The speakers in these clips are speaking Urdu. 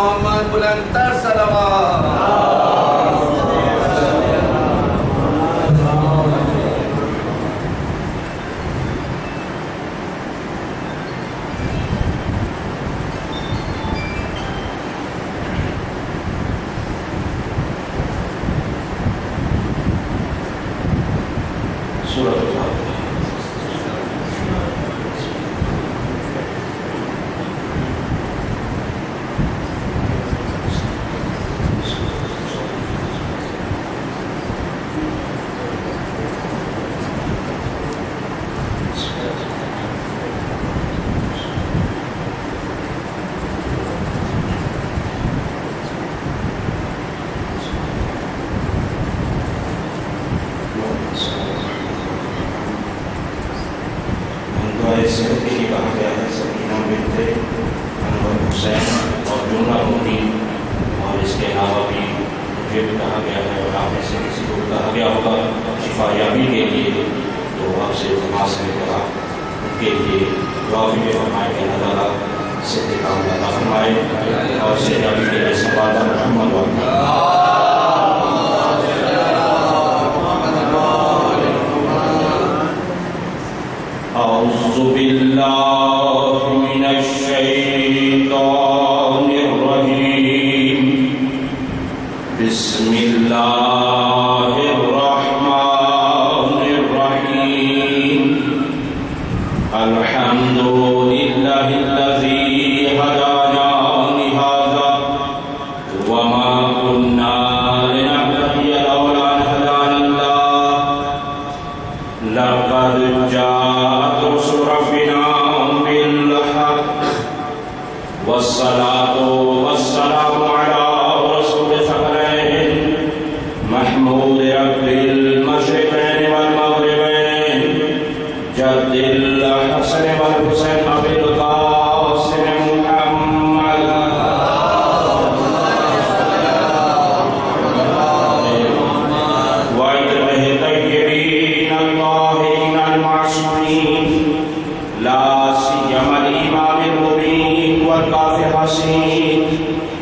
محمد بلند تر صلوات. سورۃ الفاتحہ. سے بھی کہا گیا ہے سکینہ بنت انور حسین اور جملہ مبین، اور اس کے علاوہ بھی مجھے بھی کہا گیا ہے اور آپ میں سے کسی کو کہا گیا ہوگا شفا یابی کے لیے، تو آپ سے تماس میں کہا ان کے لیے دعا بھی فرمائے کہ اللہ تعالیٰ سے کام عطا فرمائے اور سے یابی کے لیے سوال محمد وعلیہ أعوذ بالله من الشيطان الرجيم. بسم الله الرحمن الرحيم. الحمد لله الذي هدانا لهذا وما كنا لنهتدي لولا أن هدانا الله. لقد جاءت رسل ربنا بالحق والصلاة والسلام على رسول ثقلين محمود رب المشرقين والمغربين جد الحسن والحسين أبي القاسم محمد وعتبه الطيبين الطاهرين المعصومين، لا سيما الإمام المبين والكافي الحسين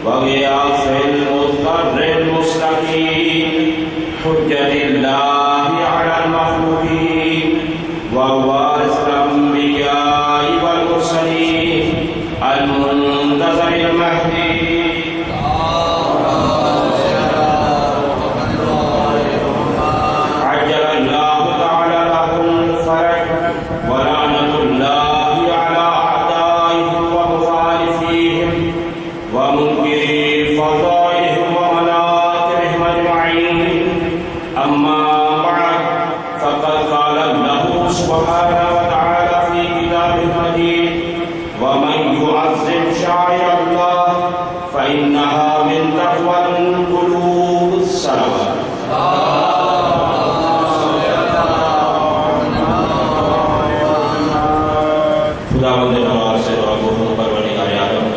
وغياث المضطر المستقيم حجة الله على المخلوقين ووارث الأنبياء والمرسلين المنتظر المهدي عجل الله تعالى له الفرج ولعنة الله على أعدائهم ومخالفيهم ومنكري فضائلهم ومناكرهم أجمعين. أما بعد، فقد قال الله سبحانه وتعالى في كتابه المجيد: ومن يعظم شعائر الله فإنها من تقوى القلوب. الصلوات. خداوند جلال سے دعا گو ہوں پروردگار عالم،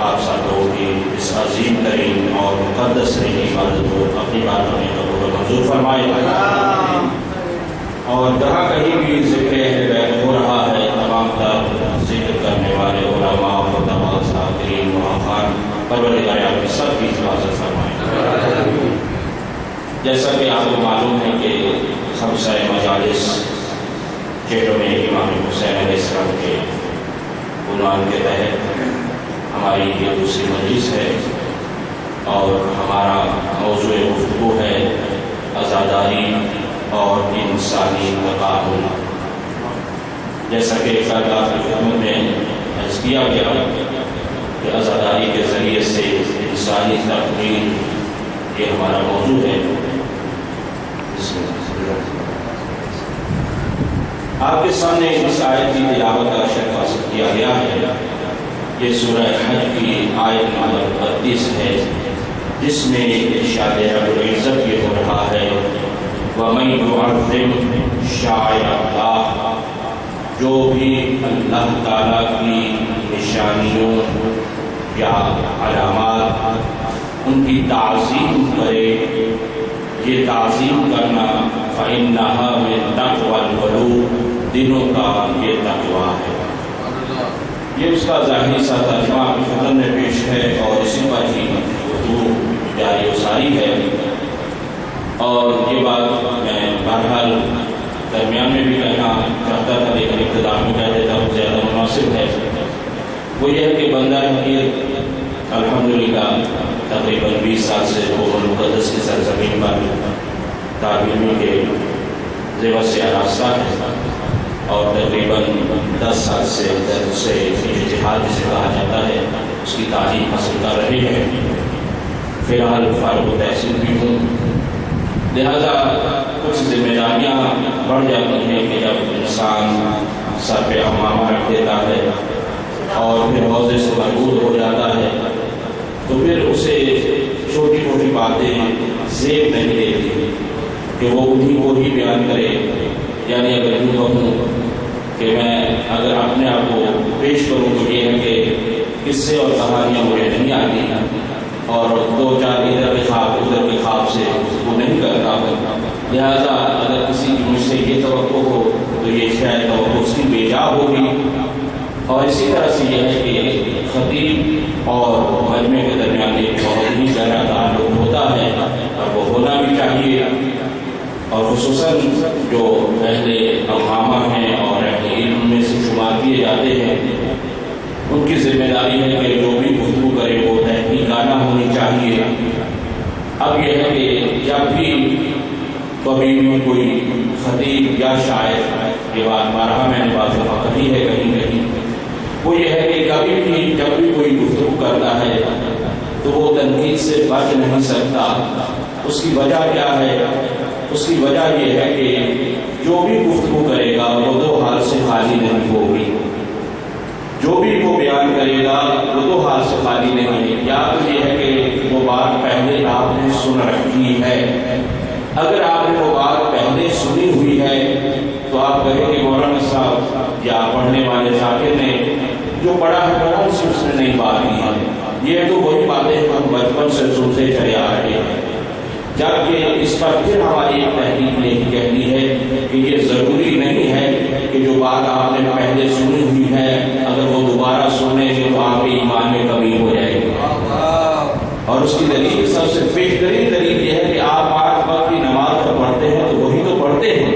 آپ سب لوگوں کی اس عظیم ترین اور مقدس ترین عبادت کو اپنی باتوں میں قبول و منظور فرمائے، اور جہاں کہیں بھی ذکر اہل بیت ہو رہا ہے تمام تر ذکر کرنے والے علماء اور خطباء ساکرین مؤخر پروردگار عالم سب کی حفاظت فرمائے. جیسا کہ آپ کو معلوم ہے کہ خمسہ مجالس چہروں میں امام حسین علیہ السلام کے عنوان کے تحت ہماری یہ دوسری مجلس ہے، اور ہمارا موضوع گفتگو ہے عزاداری اور انسانی تقابل. جیسا کہ کل آپ کی خدمت میں عرض کیا گیا کہ عزاداری کے ذریعے سے انسانی تقابل یہ ہمارا موضوع ہے. آپ کے سامنے اس آیت کی تلاوت کا شرف حاصل کیا گیا ہے. یہ سورہ حج کی آیت نمبر 32 ہے، جس میں ارشاد رب العزت یہ ہو رہا ہے: وَمَن يُعَظِّمْ شَعَائِرَ اللَّهِ، جو بھی اللہ تعالیٰ کی نشانیوں یا علامات ان کی تعظیم کرے، یہ تعظیم کرنا فَإِنَّهَا مِن تَقْوَى الْقُلُوبِ، دلوں کا یہ تقویٰ ہے. یہ اس کا ظاہری سا ترجمہ آپ کی خدمت میں پیش ہے اور اسی پر ہی گفتگو جاری و ساری ہے۔ اور یہ بات میں بہرحال درمیان میں بھی کہنا چاہتا تھا لیکن ابتدا میں کہہ دیتا ہوں زیادہ مناسب ہے، وہ یہ ہے کہ بندہ حقیقت الحمدللہ تقریباً 20 سال سے قرآن المقدس کی سرزمین پر تعلیمی کے زیور سے آراستہ ہے اور تقریباً 10 سال سے اجتہاد جسے کہا جاتا ہے اس کی تعلیم حاصل کر رہے ہیں۔ فی الحال فارغ التحصیل بھی ہوں، لہذا کچھ ذمہ داریاں بڑھ جاتی ہیں کہ جب انسان سر پہ عمامہ رکھ دیتا ہے اور پھر حوضے سے مربوط ہو جاتا ہے تو پھر اسے چھوٹی چھوٹی باتیں زیب نہیں دیتی کہ وہ انہیں کو ہی بیان کرے۔ یعنی اگر یوں کہوں کہ میں اگر اپنے آپ کو پیش کروں تو یہ ہے کہ قصے اور کہانیاں مجھے نہیں آتی اور 2-4 ادھر کے خواب ادھر کے خواب سے وہ نہیں کرتا، لہذا اگر کسی کی مجھ سے یہ توقع ہو تو یہ شاید توقع اس کی بیجا ہوگی۔ اور اسی طرح سے یہ ہے کہ خطیب اور مجمع کے درمیان ایک بہت ہی گہرا تعلق ہوتا ہے اور وہ ہونا بھی چاہیے، اور خصوصاً جو اہل علامہ ہیں اور اہل علم میں سے شمار کیے جاتے ہیں ان کی ذمہ داری ہے کہ جو بھی گفتگو کرے وہ تحقیقانہ ہونی چاہیے۔ اب یہ ہے کہ جب بھی کبھی بھی کوئی خطیب یا شاعر، یہ بات بارہا میں نے بعض دفعہ کہی ہے کہیں کہیں، وہ یہ ہے کہ کبھی بھی جب بھی کوئی گفتگو کرتا ہے تو وہ تنقید سے بچ نہیں سکتا۔ اس کی وجہ کیا ہے؟ اس کی وجہ یہ ہے کہ جو بھی گفتگو کرے گا وہ 2 حال سے خالی نہیں ہوگی، جو بھی وہ بیان کرے گا وہ 2 حال سے خالی نہیں ہے۔ یا تو یہ ہے کہ وہ بات پہلے آپ نے سن رکھی ہے، اگر آپ نے وہ بات پہلے سنی ہوئی ہے تو آپ کہیں کہ مولانا صاحب یا پڑھنے والے ذاکر نے جو پڑھا ہے کون سی اس نے نہیں بات کی ہے، یہ تو وہی باتیں ہم بچپن سے سنتے چلے آ رہے ہیں۔ جبکہ اس پر پھر ہماری ایک تحقیق یہی کہتی ہے کہ یہ ضروری نہیں ہے کہ جو بات آپ نے پہلے سنی ہوئی ہے اگر وہ دوبارہ سنیں گے تو آپ کے ایمان میں کمی ہو جائے گی۔ اور اس کی دلیل سب سے بہترین دلیل یہ ہے کہ آپ 5 وقت کی نماز جب پڑھتے ہیں تو وہی تو پڑھتے ہیں،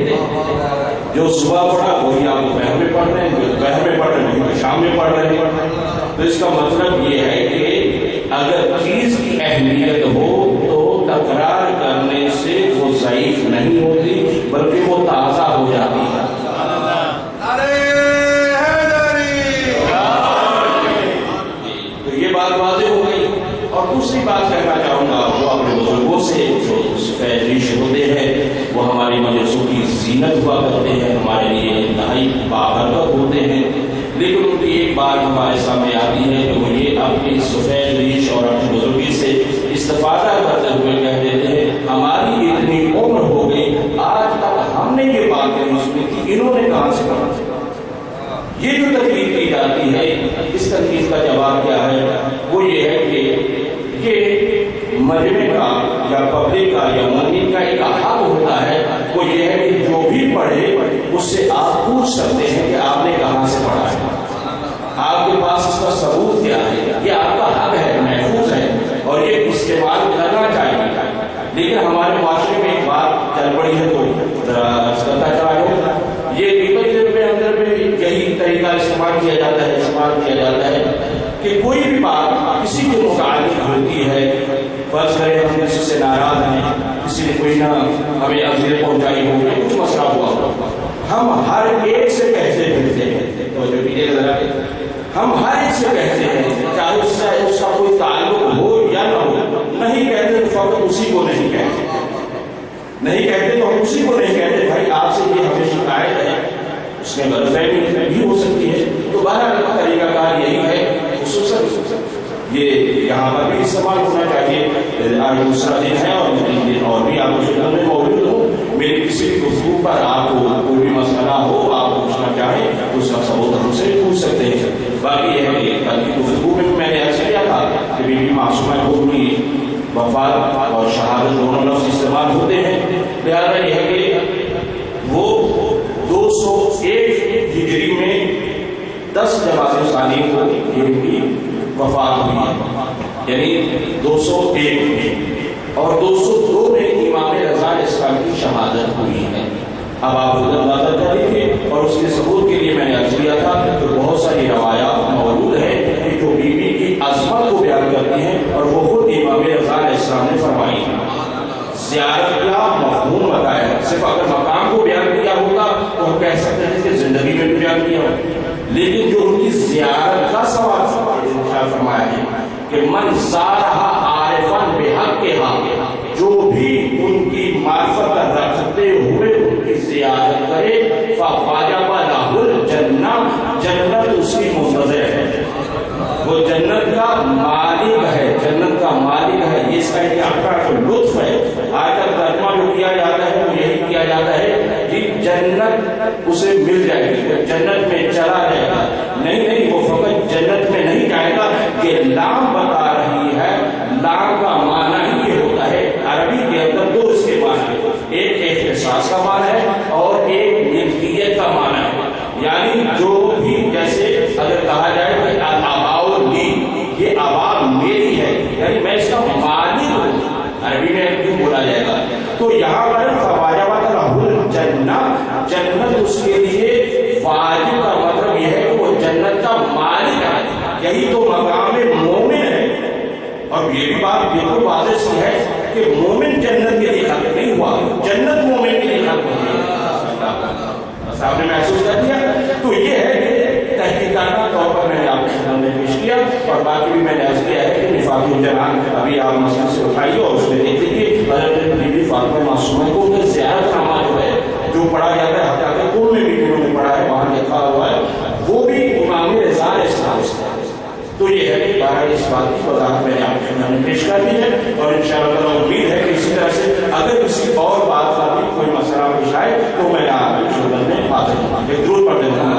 جو صبح پڑھا وہی آپ دوپہر میں پڑھ رہے ہیں، جو دوپہر میں پڑھ رہے ہیں وہی شام میں پڑھ رہے ہیں۔ تو اس کا مطلب یہ ہے کہ اگر چیز کی اہمیت ہو تو تکرار کرنے سے وہ ضعیف نہیں ہوتی بلکہ وہ تازہ ہو جاتی ہے۔ تو یہ بات واضح ہو گئی۔ اور دوسری بات کہنا چاہوں گا، جو اپنے بزرگوں سے جو فیض ہوتے ہیں وہ ہماری مجلسوں کی زینت ہوا کرتے ہیں، ہمارے لیے انتہائی بابرکت ہوتے ہیں، لیکن ان کی ایک بات ہمارے سامنے آتی ہے کہ وہ یہ اپنی سفید ریش اور اپنی بزرگی سے استفادہ کرتے ہوئے کہہ دیتے ہیں ہماری اتنی عمر ہو گئی آج تک ہم نے یہ بات نہیں سنی تھی، انہوں نے کہاں سے کہا؟ یہ جو تقریر کی جاتی ہے اس تقریر کا جواب کیا ہے؟ وہ یہ ہے کہ مجمع کا یا پبلک کا یا مومن کا ایک حق ہوتا ہے، وہ یہ ہے کہ جو بھی پڑھے اس سے آپ پوچھ سکتے ہیں کہ آپ نے کہاں سے پڑھا ہے، آپ کے پاس اس کا ثبوت کیا ہے، یہ آپ کا حق ہے، محفوظ ہے اور یہ استعمال کرنا چاہیے۔ لیکن ہمارے معاشرے میں ایک بات چل پڑی ہے تو کرتا چاہے، یہ پیپل کے اندر میں یہی طریقہ استعمال کیا جاتا ہے کہ کوئی بھی بات کسی کے متعلق ہوتی ہے، فرض کریں ہم کسی سے ناراض ہیں، کسی نے کوئی نہ ہمیں اذیت پہنچائی ہو یا کچھ مسئلہ ہوا ہو، ہم ہر ایک سے کہتے ہیں تو جو بھی ہم ہر ایک سے کہتے ہیں چاہے اس کا کوئی تعلق ہو یا نہ ہو، نہیں کہتے تو فقط اسی کو نہیں کہتے، نہیں کہتے تو ہم اسی کو نہیں کہتے بھائی آپ سے یہ ہمیں شکایت ہے، اس میں غلط فہمی بھی ہو سکتی ہے۔ تو بہرحال طریقہ کار یہی ہے، خصوصاً یہ یہاں پر بھی استعمال ہونا چاہیے۔ آج دوسرا دن ہے اور بھی آپ کو میں موجود ہوں، میری کسی بھی گفتگو پر آپ کو کوئی بھی مسئلہ ہو آپ پوچھنا چاہیں تو اس کا ثبوت ہم سے پوچھ سکتے ہیں۔ باقی یہ ہے کہ کل کی گفتگو میں نے عرض کیا تھا کہ بی بی معصومہ خود کی وفات اور شہادت دونوں لفظ استعمال ہوتے ہیں، لہٰذا یہ ہے کہ وہ 201 ہجری میں 10 جماعت ثانی کو ان کی وفات ہوئی ہے، یعنی 201 میں، اور 202 میں امام رضا اسلام کی شہادت ہوئی ہے۔ اب آپ خود اندازہ کریے، اور اس کے ثبوت کے لیے میں نے عرض کیا تھا کہ بہت ساری روایات موجود ہیں کہ جو بی بی کی عظمت کو بیان کرتی ہیں، اور وہ خود امام رضا اسلام نے فرمائی ہے۔ زیارت کا مفہوم بتایا ہے، صرف اگر مقام کو بیان کیا ہوتا تو ہم کہہ سکتے ہیں کہ زندگی میں بھی بیان کیا ہوتا، لیکن جو ان کی زیارت کا سوال فرمایا ہے کہ من زارہا عارفاً بحقہا، جو بھی ان کی معرفت رکھتے ہوئے ان کی زیارت کرے فواجب لہ الجنہ، جنت اس کی منتظر ہے، وہ جنت کا مالک ہے، جنت کا مالک ہے۔ یہ اس کا ایک اپنا لطف ہے۔ آج کل ترجمہ جو کیا جاتا ہے وہ یہی کیا جاتا ہے کہ جنت اسے مل جائے گی، جنت میں چلا جائے گا۔ نہیں، وہ فقط جنت میں نہیں جائے گا، یہ لام بتا رہی ہے۔ لام کا معنی ہی یہ ہوتا ہے، عربی کے اندر 2 اس کے معنی ہے، ایک اختصاص کا معنی ہے اور ایک ملکیت کا معنی ہے، یعنی جو بھی، جیسے اگر کہا جائے کہ الآباء لی، یہ آبا میری ہے، یعنی میں اس کا مالک ہوں، عربی میں کیوں بولا جائے گا؟ تو یہاں پر فواجب لہ الجنہ، جنت اس کے لیے واجب کا مطلب یہ ہے کہ وہ جنت کا مالک ہے، یہی تو مقام مومن ہے۔ اور یہ بھی بات بالکل واضح سی ہے کہ مومن جنت کے لیے خلق نہیں ہوا، جنت مومن کے لیے خلق ہوئی ہے۔ بس آپ نے محسوس کر دیا۔ تو یہ ہے کہ تحقیقانہ طور پر میں نے آپ کے سامنے پیش کیا، اور باقی بھی میں نے عرض کیا ہے کہ نفاقی الجنان ابھی آپ مسجد سے اٹھائیے اور اس میں دیکھ لیجیے حضرت بی بی فاطمہ معصومہ کو ان کا زیارت نامہ جو ہے جو پڑھا جاتا ہے، حتیٰ کہ کل میں بھی انہوں نے پڑھا ہے، وہاں لکھا ہوا ہے، وہ بھی امام رضا اسلام سے۔ تو یہ ہے کہ بہرحال اس بات کی وضاحت میں نے آپ کے سامنے پیش کر دی ہے، اور انشاءاللہ امید ہے کہ اسی طرح سے اگر کسی اور بات کا بھی کوئی مسئلہ پیش آئے تو میں آپ کی خدمت میں حاضر ہوں۔ ایک درود پڑھ دیتا ہوں۔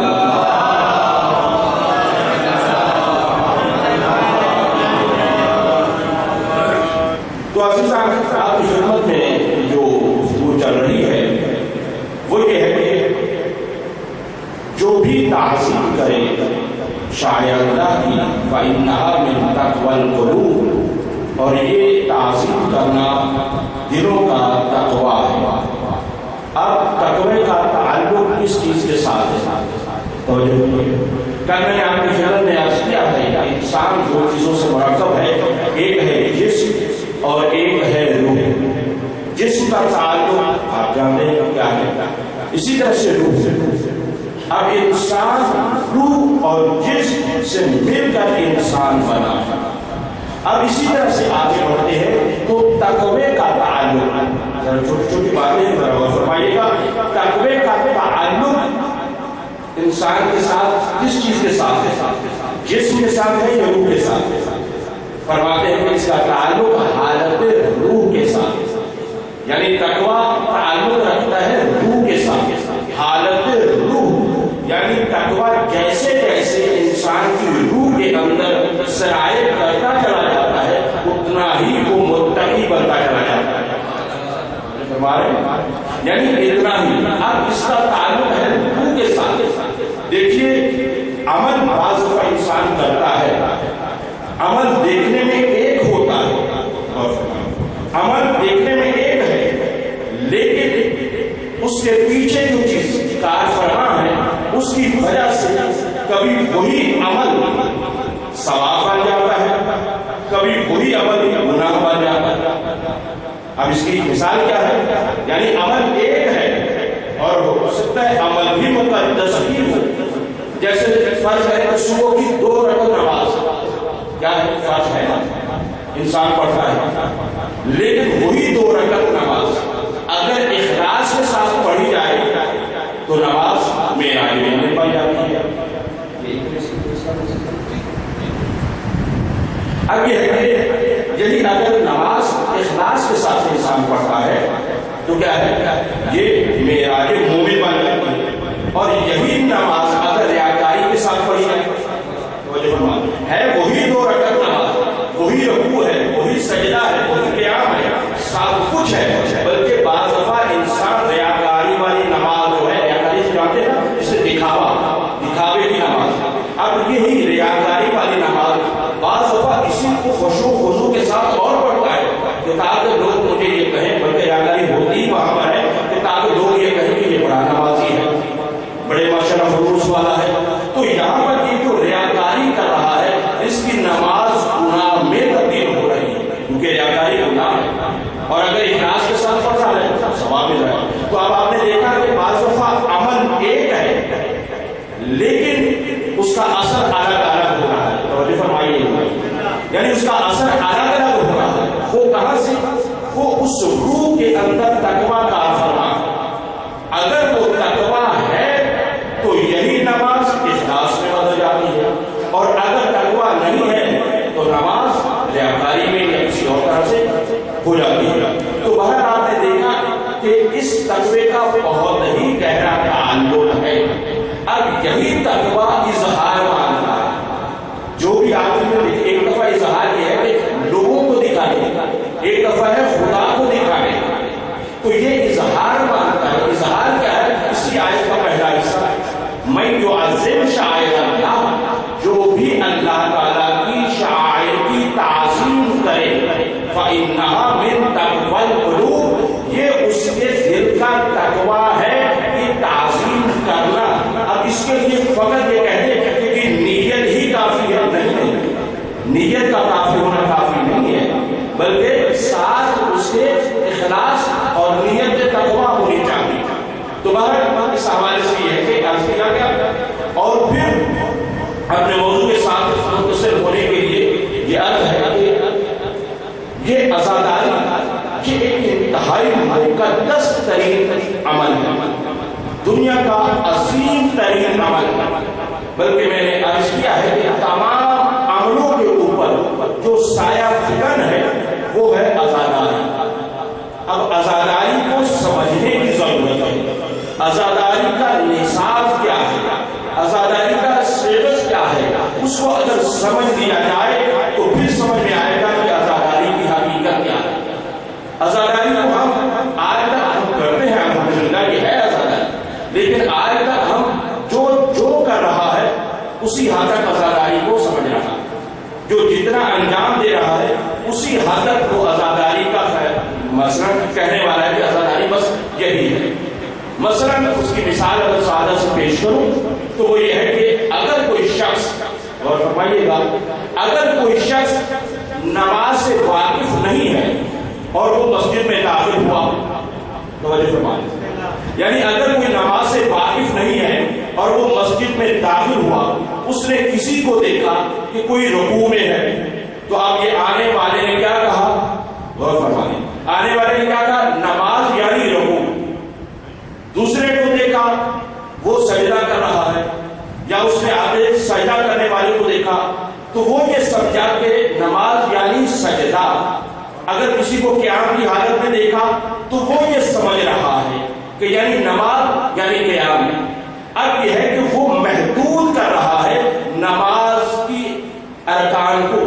تو عزیزان، آپ کی خدمت میں جو گفتگو چل رہی ہے وہ یہ ہے کہ جو بھی تعظیم کرے شاعر اللہ کی فإنہا من تقوی القلوب، اور یہ تعظیم کرنا دلوں کا تقوی ہے۔ اب تقوی کا تعلق کس چیز کے ساتھ ہے؟ کل میں نے آپ کی خدمت میں عرض کیا ہے کہ انسان 2 چیزوں سے مرکب ہے، ایک ہے جسم اور ایک ہے روح۔ جسم کا تعلق آپ جانتے ہیں کیا ہے، اسی طرح سے روح۔ اب انسان روح اور جسم سے مل کر انسان بنا۔ اب اسی طرح سے آگے بڑھتے ہیں تو تقوی کا تعلق، چھوٹی چھوٹی باتیں غور فرمائیے گا، تقوی کا تعلق انسان کے ساتھ کس چیز کے ساتھ ہے؟ جسم کے ساتھ ہے یا روح کے ساتھ؟ فرماتے ہیں کہ اس کا تعلق حالت روح کے ساتھ، یعنی تقوی تعلق رکھتا ہے روح کے ساتھ، حالت روح، یعنی تقوی جیسے جیسے انسان کی روح کے اندر سرایت کرتا چلا جاتا ہے اتنا ہی وہ متقی بنتا چلا جاتا ہے، یعنی اتنا ہی۔ اب اس کا تعلق ہے روح کے ساتھ۔ دیکھیے، عمل بعض دفعہ انسان کرتا ہے، عمل دیکھنے میں ایک ہوتا ہے، عمل دیکھنے میں ایک ہے، لیکن اس کے پیچھے جو چیز کار فرما ہے اس کی وجہ سے کبھی وہی عمل ثواب بن جاتا ہے، کبھی وہی عمل گناہ بن جاتا ہے۔ اب اس کی مثال کیا ہے؟ یعنی عمل ایک ہے اور ہو سکتا ہے عمل بھی مقدس بھی ہو، جیسے فرض ہے کہ صبح کی 2 رکعت نماز کیا ہے، فرض ہے نا، انسان پڑھتا ہے، لیکن وہی 2 رکعت نماز اگر اخلاص کے ساتھ پڑھی جائے تو نماز معراج میں پائی جاتی ہے۔ اب یہ ہے کہ یہی اگر نماز اخلاص کے ساتھ انسان پڑھتا ہے تو کیا ہے، یہ معراج مومن بن جاتی ہے۔ اور یہی نماز اگر ریاکاری کے ساتھ پڑھی جائے ہے وہی 2 رکعت نماز، وہی رکوع ہے، وہی سجدہ ہے، وہی قیام ہے، سب کچھ ہے، بلکہ بعض دفعہ انسان ریاکاری والی نماز جو ہے، ریاکاری سے جانتے ہیں اسے دکھاوے کی نماز، یہی ریاکاری والی نماز بعض دفعہ کسی کو خشوع و خضوع کے ساتھ اور پڑھتا ہے کہ تاکہ لوگ مجھے یہ کہیں، بلکہ ریاکاری ہوتی وہاں پر ہے کہ تاکہ لوگ یہ کہیں کہ یہ بڑا نمازی ہے، بڑے ماشاءاللہ خلوص والا ہے. تو یہاں پر یہ جو ریاکاری کر رہا ہے اس کی نماز گناہ میں تبدیل ہو رہی ہے، کیونکہ ریاکاری گناہ ہے. اور اگر اخلاص کے ساتھ پڑھ رہا ہے ثواب مل رہا ہے. تو اب آپ نے دیکھا کہ بعض دفعہ عمل ایک ہے لیکن اس کا اثر الگ الگ ہو رہا ہے. توجہ فرمائیے، یعنی اس کا اثر الگ الگ ہو رہا ہے. وہ کہاں سے؟ وہ اس روح کے اندر تقویٰ کا فرما. اگر وہ تقویٰ ہے تو یہی نماز اخلاص میں بدل جاتی ہے، اور اگر تقویٰ نہیں ہے تو نماز ریاکاری میں یا کسی اور طرح سے ہو جاتی ہے. تو بہرحال آپ نے دیکھا کہ اس تقوی کا بہت ہی گہرا تعلق ہے. اب یہی تقویٰ اظہار مانگتا ہے. جو بھی آدمی نے ایک دفعہ اظہار یہ ہے کہ لوگوں کو دکھانے، ایک دفعہ ہے خدا کو دکھانے. تو یہ اظہار مانگتا ہے. اظہار کیا ہے؟ اسی آیت کا پہلا حصہ ہے، میں یعظم شعائر اللہ، جو بھی اللہ تعالیٰ کی شعائر کی تعظیم کرے، فإنها من تقوى القلوب، یہ اس کے دل کا تقویٰ ہے کہ تعظیم کرنا. اب اس کے لیے فقط یہ کہتے ہیں کہ نیت ہی کافی ہے، نہیں، نیت کا کافی ہونا کافی نہیں ہے، بلکہ ساتھ اس کے اخلاص اور نیت تقویٰ ہونی چاہیے. تو بہرحال اس حوالے سے یہ ہے کہ عرض کیا گیا. اور پھر اپنے موضوع کے ساتھ متصل ہونے کے لیے یہ عرض ہے کہ یہ عزاداری یہ ایک انتہائی مقدس ترین عمل ہے، دنیا کا عظیم ترین عمل ہے. بلکہ میں نے عرض کیا ہے کہ تمام عملوں کے اوپر جو سایہ فکن ہے وہ ہے عزاداری. اب عزاداری کو سمجھنے کی ضرورت ہے. عزاداری کا نصاب کیا ہے، عزاداری کا سلیبس کیا ہے، اس کو اگر سمجھ لیا جائے تو پھر سمجھ میں آئے گا کہ عزاداری کی حقیقت کیا ہے. عزاداری کو ہم آج تک ہم کرتے ہیں، الحمدللہ یہ ہے عزاداری، لیکن آج تک ہم جو کر رہا ہے اسی حد تک عزاداری کو سمجھ رہا ہے. جو جتنا انجام دے رہا ہے اسی حد تک وہ عزاداری کا مثلا کہنے والا ہے کہ عزاداری بس یہی ہے. مثلا اس کی مثال اگر سادہ سے پیش کروں تو وہ یہ ہے کہ اگر کوئی شخص، اور فرمائیے گا، اگر کوئی شخص نماز سے واقف نہیں ہے اور وہ مسجد میں داخل ہوا، توجہ فرمائیے، یعنی اگر کوئی نماز سے واقف نہیں ہے اور وہ مسجد میں داخل ہوا، اس نے کسی کو دیکھا کہ کوئی رکوع میں ہے، تو اب یہ آنے والے نے کیا کہا؟ غور فرمائیے، آنے والے نے کیا کہا؟ نماز یعنی رکوع. دوسرے کو دیکھا وہ سجدہ کر رہا ہے، یا اس نے آگے سجدہ کرنے والے کو دیکھا تو وہ یہ سمجھا کہ نماز یعنی سجدہ. اگر کسی کو قیام کی حالت میں دیکھا تو وہ یہ سمجھ رہا ہے کہ یعنی نماز یعنی قیام. اب یہ ہے کہ وہ محدود کر رہا ہے نماز کی ارکان کو،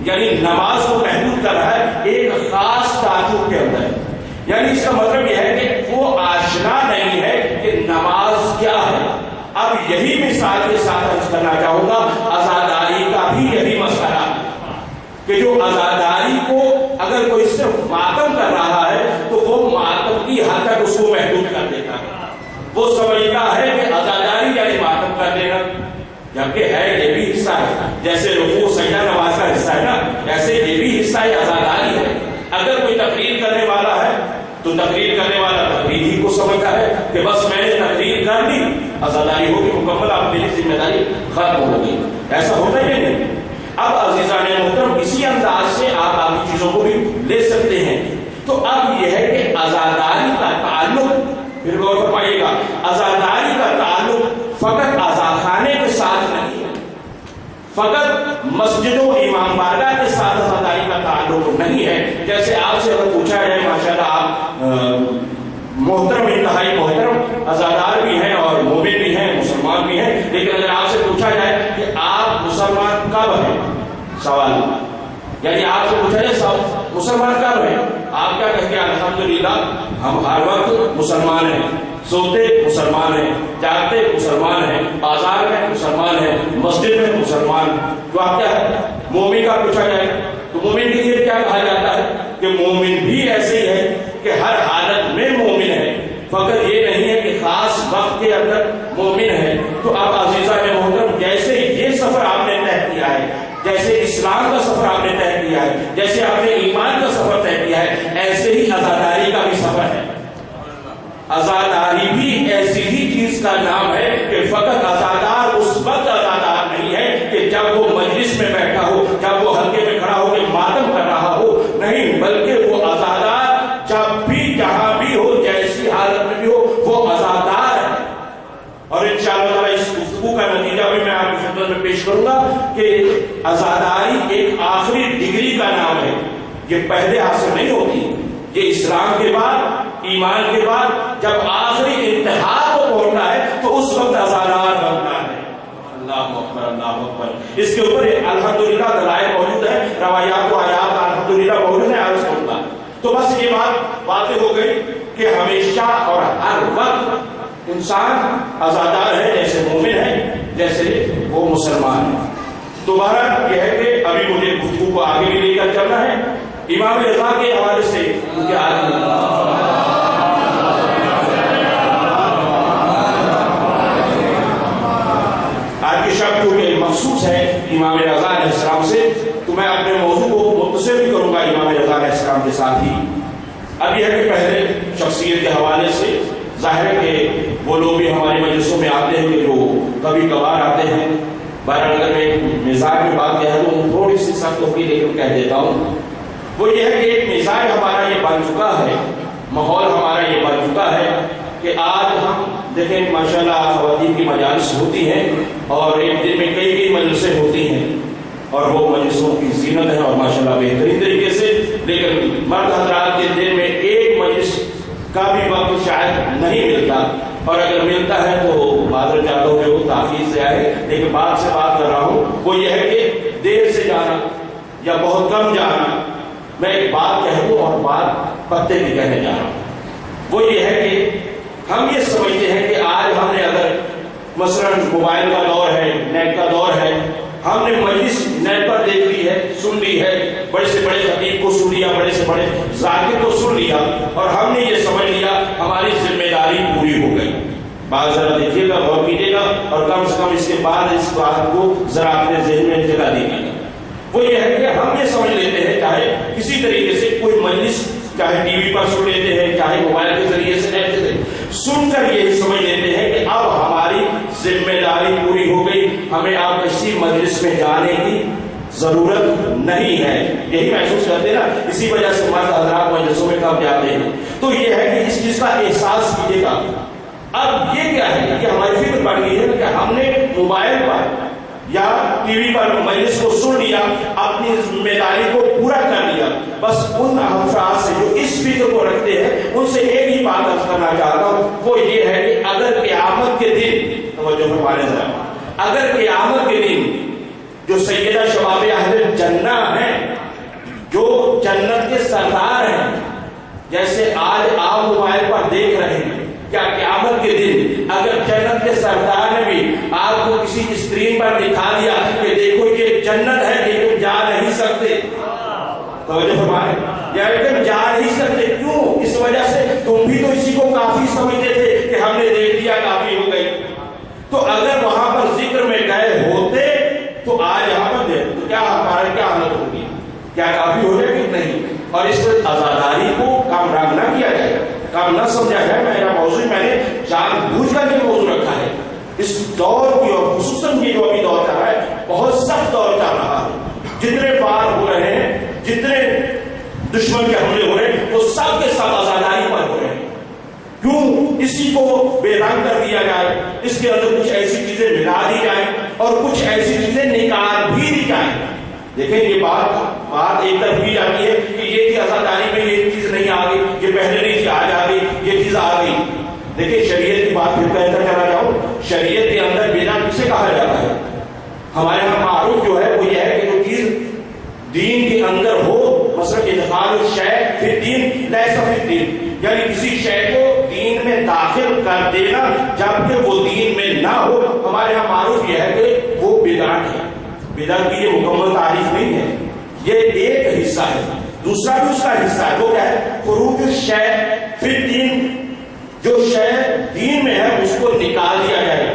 یعنی نماز کو محدود کر رہا ہے ایک خاص تعلق کے اندر. یعنی اس کا مطلب یہ ہے کہ وہ آشنا نہیں ہے کہ نماز کیا ہے. اب یہی مثال کے ساتھ عرض کرنا چاہوں گا، عزاداری کا بھی یہی مسئلہ کہ جو عزاداری کو اگر کوئی صرف ماتم کر رہا ہے تو وہ ماتم کی حد تک اس کو محدود کر دیتا ہے. وہ سمجھتا ہے کہ عزاداری یعنی ماتم کر دینا، جبکہ ہے یہ بھی حصہ ہے. جیسے رکوع سجدہ نماز کا حصہ ہے نا، ایسے یہ بھی حصہ عزاداری ہے. اگر کوئی تقریر کرنے والا ہے تو تقریر کرنے والا تقریر ہی کو سمجھتا ہے کہ بس میں نے تقریر کر دی، عزاداری ہوگی مکمل، آپ میری ذمہ داری ختم ہوگی. ایسا ہوتا ہے نہیں. اب عزیزان محترم اسی انداز سے آپ باقی چیزوں کو بھی لے سکتے ہیں. تو اب یہ ہے کہ عزاداری کا تعلق، پھر غور فرمائیے گا، عزاداری کا تعلق فقط عزاخانے کے ساتھ نہیں ہے، فقط مسجد و امام بارگاہ کے ساتھ عزاداری کا تعلق نہیں ہے. جیسے آپ سے اگر پوچھا جائے، ماشاءاللہ آپ محترم، انتہائی محترم عزادار بھی ہیں اور مومن بھی ہیں، مسلمان بھی ہیں، لیکن اگر آپ سے پوچھا جائے کہ آپ مسلمان کب ہیں، سوال، یعنی آپ سے پوچھا جائے مسلمان کب ہیں، آپ کیا کہیں گے؟ الحمدللہ ہم ہر وقت مسلمان ہیں، سوتے مسلمان ہیں، جاگتے مسلمان ہیں، بازار میں مسلمان ہیں، مسجد میں مسلمان ہیں۔ تو آپ کیا ہے؟ مومن کا پوچھا جائے تو مومن کے لیے کیا کہا جاتا ہے کہ مومن بھی ایسے ہی ہے کہ ہر حالت میں مومن ہے، فقط یہ نہیں ہے کہ خاص وقت کے اندر مومن ہے۔ تو اب عزیزہ نے محترم، جیسے یہ سفر آپ نے طے کیا ہے، جیسے اسلام کا سفر آپ نے طے کیا ہے، جیسے آپ نے ایمان کا سفر طے کیا ہے، ایسے ہی عزاداری کا بھی سفر ہے۔ عزاداری بھی ایسی ہی چیز کا نام ہے کہ فقط عزادار اس وقت عزادار نہیں ہے کہ جب وہ مجلس میں بیٹھا ہو، جب وہ حلقے میں کھڑا ہو کے ماتم کر رہا ہو، نہیں، بلکہ وہ عزادار جب بھی جہاں بھی ہو، جیسی حالت میں بھی ہو، وہ عزادار ہے۔ اور انشاءاللہ تعالی اس گفتگو کا نتیجہ بھی میں آپ کی خدمت میں پیش کروں گا کہ عزاداری ایک آخری ڈگری کا نام ہے، یہ پہلے حاصل نہیں ہوتی، یہ اسلام کے بعد، ایمان کے بعد جب آخری انتہا کو پہنچتا ہے تو اس وقت عزادار بنتا ہے۔ اللہ اکبر، اللہ اکبر۔ اس کے اوپر الحمدللہ دلائل موجود ہے، روایات و آیات الحمدللہ موجود ہے، عرض کروں گا۔ تو بس یہ بات واضح ہو گئی کہ ہمیشہ اور ہر وقت انسان عزادار ہے، جیسے مومن ہے، جیسے وہ مسلمان ہے۔ دوبارہ یہ ہے کہ ابھی مجھے گفتگو کو آگے بھی لے کر چلنا ہے۔ امام رضا کے حوالے سے کیونکہ آج کی شب کیونکہ مخصوص ہے امام رضا علیہ السلام سے، تو میں اپنے موضوع کو متصل بھی کروں گا امام رضا علیہ السلام کے ساتھ ہی۔ اب یہ ہے کہ پہلے شخصیت کے حوالے سے ظاہر ہے کہ وہ لوگ بھی ہمارے مجلسوں میں آتے ہیں کہ جو کبھی کبھار آتے ہیں۔ بہرحال اگر میں مزاج میں بات کہہ دوں تھوڑی سی سخت ہوگی لیکن کہہ دیتا ہوں، وہ یہ ہے کہ ایک مزاج ہمارا یہ بن چکا ہے، ماحول ہمارا یہ بن چکا ہے کہ آج ہم دیکھیں ماشاءاللہ خواتین کی مجالس ہوتی ہیں اور ایک دن میں کئی مجلسیں ہوتی ہیں اور وہ مجلسوں کی زینت ہے اور ماشاءاللہ بہترین طریقے سے، لیکن مرد حضرات کے دن میں ایک مجلس کا بھی وقت شاید نہیں ملتا، اور اگر ملتا ہے تو معذرت چاہتا ہوں کہ وہ تاخیر سے آئے، لیکن بات سے بات کر رہا ہوں وہ یہ ہے کہ دیر سے جانا یا بہت کم جانا۔ میں ایک بات کہہ دوں اور بات پتے بھی کہنے جا رہا ہوں، وہ یہ ہے کہ ہم یہ سمجھتے ہیں کہ آج ہم نے اگر مثلا موبائل کا دور ہے، نیٹ کا دور ہے، ہم نے مجلس نیٹ پر دیکھ لی ہے، سن لی ہے، بڑے سے بڑے خطیب کو سن لیا، بڑے سے بڑے ذاکر کو سن لیا، اور ہم نے یہ سمجھ لیا ہماری ذمہ داری پوری ہو گئی۔ بات ذرا دیکھیے گا، غور کیجیے گا، اور کم سے کم اس کے بعد اس بات کو ذرا اپنے ذہن میں جگہ دیجیے گا۔ وہ یہ ہے کہ ہم یہ سمجھ لیتے ہیں چاہے کسی طریقے سے کوئی مجلس چاہے ٹی وی پر سن لیتے ہیں، چاہے موبائل کے ذریعے سے نیٹ سے سن کر یہی سمجھ لیتے ہیں کہ اب ہماری ذمہ داری پوری ہو گئی، ہمیں اب کسی مجلس میں جانے کی ضرورت نہیں ہے۔ یہی محسوس کرتے ہیں نا، اسی وجہ سے مرد حضرات مجلسوں میں کب جاتے ہیں۔ تو یہ ہے کہ اس چیز کا احساس کیجیے گا۔ اب یہ کیا ہے کہ ہماری فکر بڑھ گئی ہے کہ ہم نے موبائل پر یا ٹی وی پر مجلس کو سن لیا، اپنی ذمہ داری کو پورا کر لیا۔ بس ان افراد سے جو اس فکر کو رکھتے ہیں ان سے ایک ہی بات عرض کرنا چاہتا ہوں، وہ یہ ہے کہ اگر قیامت کے دن، توجہ فرمائیں ذرا، اگر قیامت کے دن جو سیدہ شباب اہل جنہ ہیں، جو جنت کے سردار ہیں، جیسے آج آپ موبائل پر دیکھ رہے ہیں، کیا قیامت کے دن اگر جنت کے سردار نے بھی آپ کو کسی اسکرین پر دکھا دیا کہ دیکھو یہ جنت ہے لیکن جا نہیں سکتے، توجہ فرمائیں، یا لیکن جا نہیں سکتے، کیوں؟ اس وجہ سے تم بھی تو اسی کو کافی سمجھتے تھے کہ ہم نے دیکھ لیا کافی ہو گئی۔ تو اگر وہاں پر ذکر میں گئے ہوتے تو آج یہاں پر دیکھ تو کیا ہمارا کیا حالت ہوگی؟ کیا کافی ہو جائے گی؟ نہیں۔ اور اس پر عزاداری کو کام رنگ نہ کیا جائے، کام نہ سمجھا جائے۔ میرا موضوع میں نے جان بوجھ کر یہ موضوع رکھا ہے۔ اس دور کی اور خصوصاً یہ جو ابھی دور چل رہا ہے بہت سخت دور چل رہا ہے، جتنے وار ہو رہے ہیں، جتنے دشمن کے حملے ہو رہے ہیں وہ سب کے سب عزاداری پر ہو رہے ہیں۔ کیوں اسی کو بے رنگ کر دیا جائے، اس کے اندر کچھ ایسی چیزیں ملا دی جائیں اور کچھ ایسی چیزیں نکال بھی دی جائیں۔ دیکھیں یہ بات ایک طرف کی جاتی ہے کہ یہ چیز عزاداری میں یہ چیز نہیں آ گئی، یہ پہلے نہیں تھی، آج آ گئی، یہ چیز آ گئی۔ دیکھیں شریعت کی بات پھر کہہ کر چلا جاؤں، شریعت کے اندر بدعت کسے کہا جاتا ہے؟ ہمارے یہاں معروف جو ہے وہ یہ ہے کہ جو چیز دین کے اندر ہو، مثلا ادخال الشیء فی الدین لیس فی الدین، یعنی کسی شے کو دین میں داخل کر دینا جبکہ وہ دین میں نہ ہو، ہمارے ہاں معروف یہ ہے کہ وہ بدعت ہے۔ بدعت کی یہ مکمل تعریف نہیں ہے، یہ ایک حصہ ہے۔ دوسرا بھی اس کا حصہ ہے، وہ کیا ہے؟ خروج الشیء فی الدین، جو شے دین میں ہے اس کو نکال دیا جائے،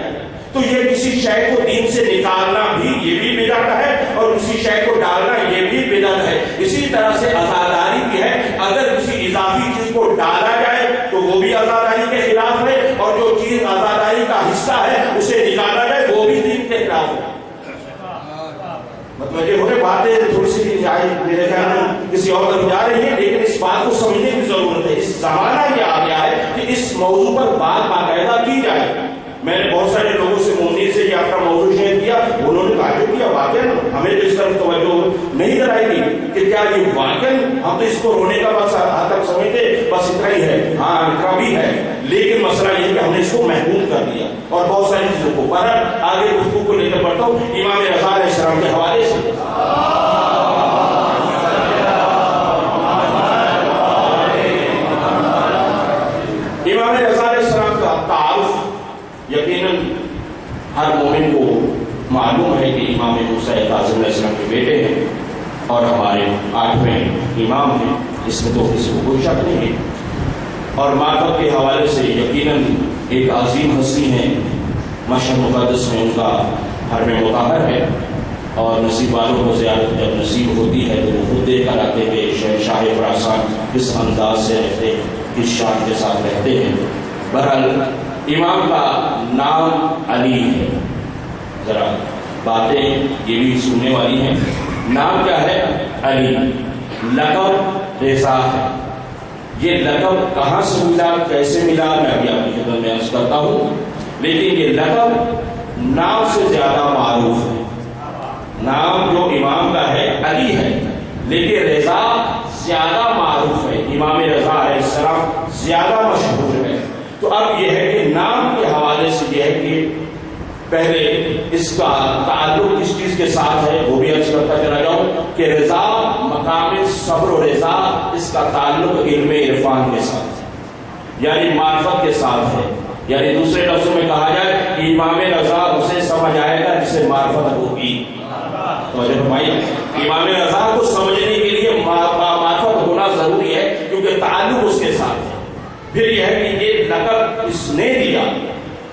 تو یہ کسی شے کو دین سے نکالنا بھی یہ بھی بدعت ہے، اور کسی شے کو ڈالنا یہ بھی بدعت ہے۔ اسی طرح سے عزاداری بھی ہے، اگر کسی اضافی چیز کو ڈالا جائے تو وہ بھی عزاداری کے خلاف ہے، اور جو چیز عزاداری کا حصہ ہے اسے نکالا جائے وہ بھی دین کے خلاف ہے۔ مطلب یہ ہونے باتیں تھوڑی سی میرے خیال میں کسی اور طرف جا رہی ہیں، لیکن اس بات کو سمجھنے کی ضرورت ہے۔ اس زمانہ یہ آ گیا ہے کہ اس موضوع پر بات باقاعدہ کی جائے۔ میں نے بہت سارے لوگوں سے مومنی سے یہ اپنا موضوع شیئر کیا، انہوں نے تعجب کیا، واقعا ہمیں تو اس طرف توجہ نہیں کرائی گی کہ کیا یہ واقعا ہم تو اس کو رونے کا بس حد تک سمجھتے بس اتنا ہی ہے، ہاں اتنا بھی ہے، لیکن مسئلہ یہ ہے کہ ہم نے اس کو محکوم کر دیا اور بہت ساری چیزوں کو۔ پر آگے گفتگو کو لے کر پڑھتا ہوں امام رضا علیہ السلام کے حوالے سے۔ امام رضا علیہ السلام کا تعارف یقیناً ہر مومن کو معلوم ہے کہ امام موسیٰ کاظم علیہ السلام کے بیٹے ہیں اور ہمارے 8ویں امام ہیں، اس میں تو کسی کو کوئی شک نہیں ہے۔ اور معرفت کے حوالے سے یقیناً ایک عظیم ہستی ہیں، مشہد مقدس میں ان کا حرم مطہر ہے، اور نصیب والوں کو زیارت جب نصیب ہوتی ہے تو وہ خود دیکھ کر آتے کہ شہنشاہ خراسان کس انداز سے رہتے ہیں، کس شان کے ساتھ رہتے ہیں۔ بہرحال امام کا نام علی ہے، ذرا باتیں یہ بھی سننے والی ہیں۔ نام کیا ہے؟ علی۔ لقب رضا ہے۔ یہ لقب کہاں سے ملا، کیسے ملا، میں ابھی آپ کی خدمت میں عرض کرتا ہوں، لیکن یہ لقب نام سے زیادہ معروف ہے۔ نام جو امام کا ہے علی ہے، لیکن رضا زیادہ معروف ہے، امام رضا علیہ السلام زیادہ مشہور ہے۔ تو اب یہ ہے کہ نام کے حوالے سے یہ ہے کہ پہلے اس کا تعلق کس چیز کے ساتھ ہے وہ بھی عرض کرتا چلا جاؤں کہ رضا مقام صبر و رضا، اس کا تعلق علم عرفان کے ساتھ ہے، یعنی معرفت کے ساتھ ہے۔ یعنی دوسرے لفظوں میں کہا جائے کہ امام رضا اسے سمجھ آئے گا جسے معرفت ہوگی۔ امام رضا کو سمجھنے کے لیے معرفت ہونا ضروری ہے، کیونکہ تعلق اس کے ساتھ ہے۔ پھر یہ ہے کہ یہ لقب اس نے دیا،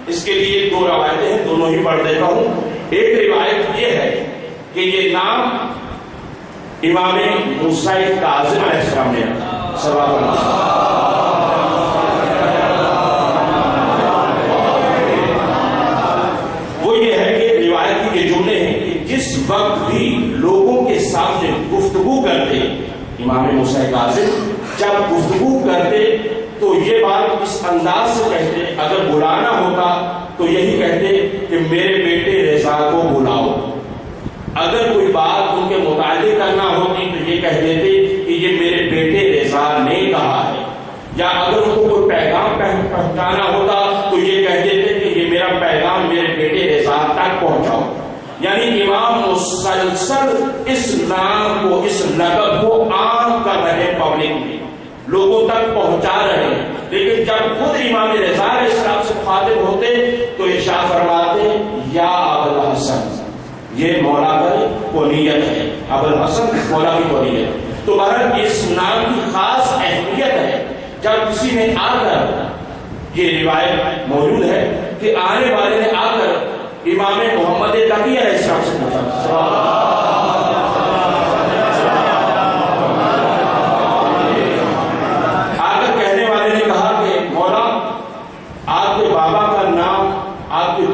اس کے لیے 2 روایتیں ہیں، دونوں ہی پڑھ دیتا ہوں۔ ایک روایت یہ ہے کہ یہ نام امام موسیٰ کاظم علیہ السلام نے رکھا، صلوات اللہ۔ وہ یہ ہے کہ روایت کے جملے ہیں کہ جس وقت بھی لوگوں کے سامنے گفتگو کرتے امام موسیٰ کاظم، جب گفتگو کرتے تو یہ بات اس انداز سے کہتے، اگر بلانا ہوتا تو یہی کہتے کہ میرے بیٹے رضا کو بلاؤ۔ اگر کوئی بات ان کے متعلق کرنا ہوتی تو یہ کہہ دیتے کہ یہ میرے بیٹے رضا نے کہا ہے، یا اگر ان کو کوئی پیغام پہنچانا ہوتا تو یہ کہہ دیتے کہ یہ میرا پیغام میرے بیٹے رضا تک پہنچاؤ۔ یعنی امام مسلسل اس نام کو، اس لقب کو عام کر رہے، پبلک میں لوگوں تک پہنچا رہے ہیں۔ لیکن جب خود امام رضا علیہ السلام سے مخاطب ہوتے تو ارشاد فرماتے یا ابوالحسن، یہ مولا کی کنیت ہے، ابوالحسن مولا کی کنیت۔ تو بہرحال اس نام کی خاص اہمیت ہے۔ جب کسی نے آ کر، یہ روایت موجود ہے کہ آنے والے نے آ کر امام محمد تقی علیہ السلام سے پوچھا،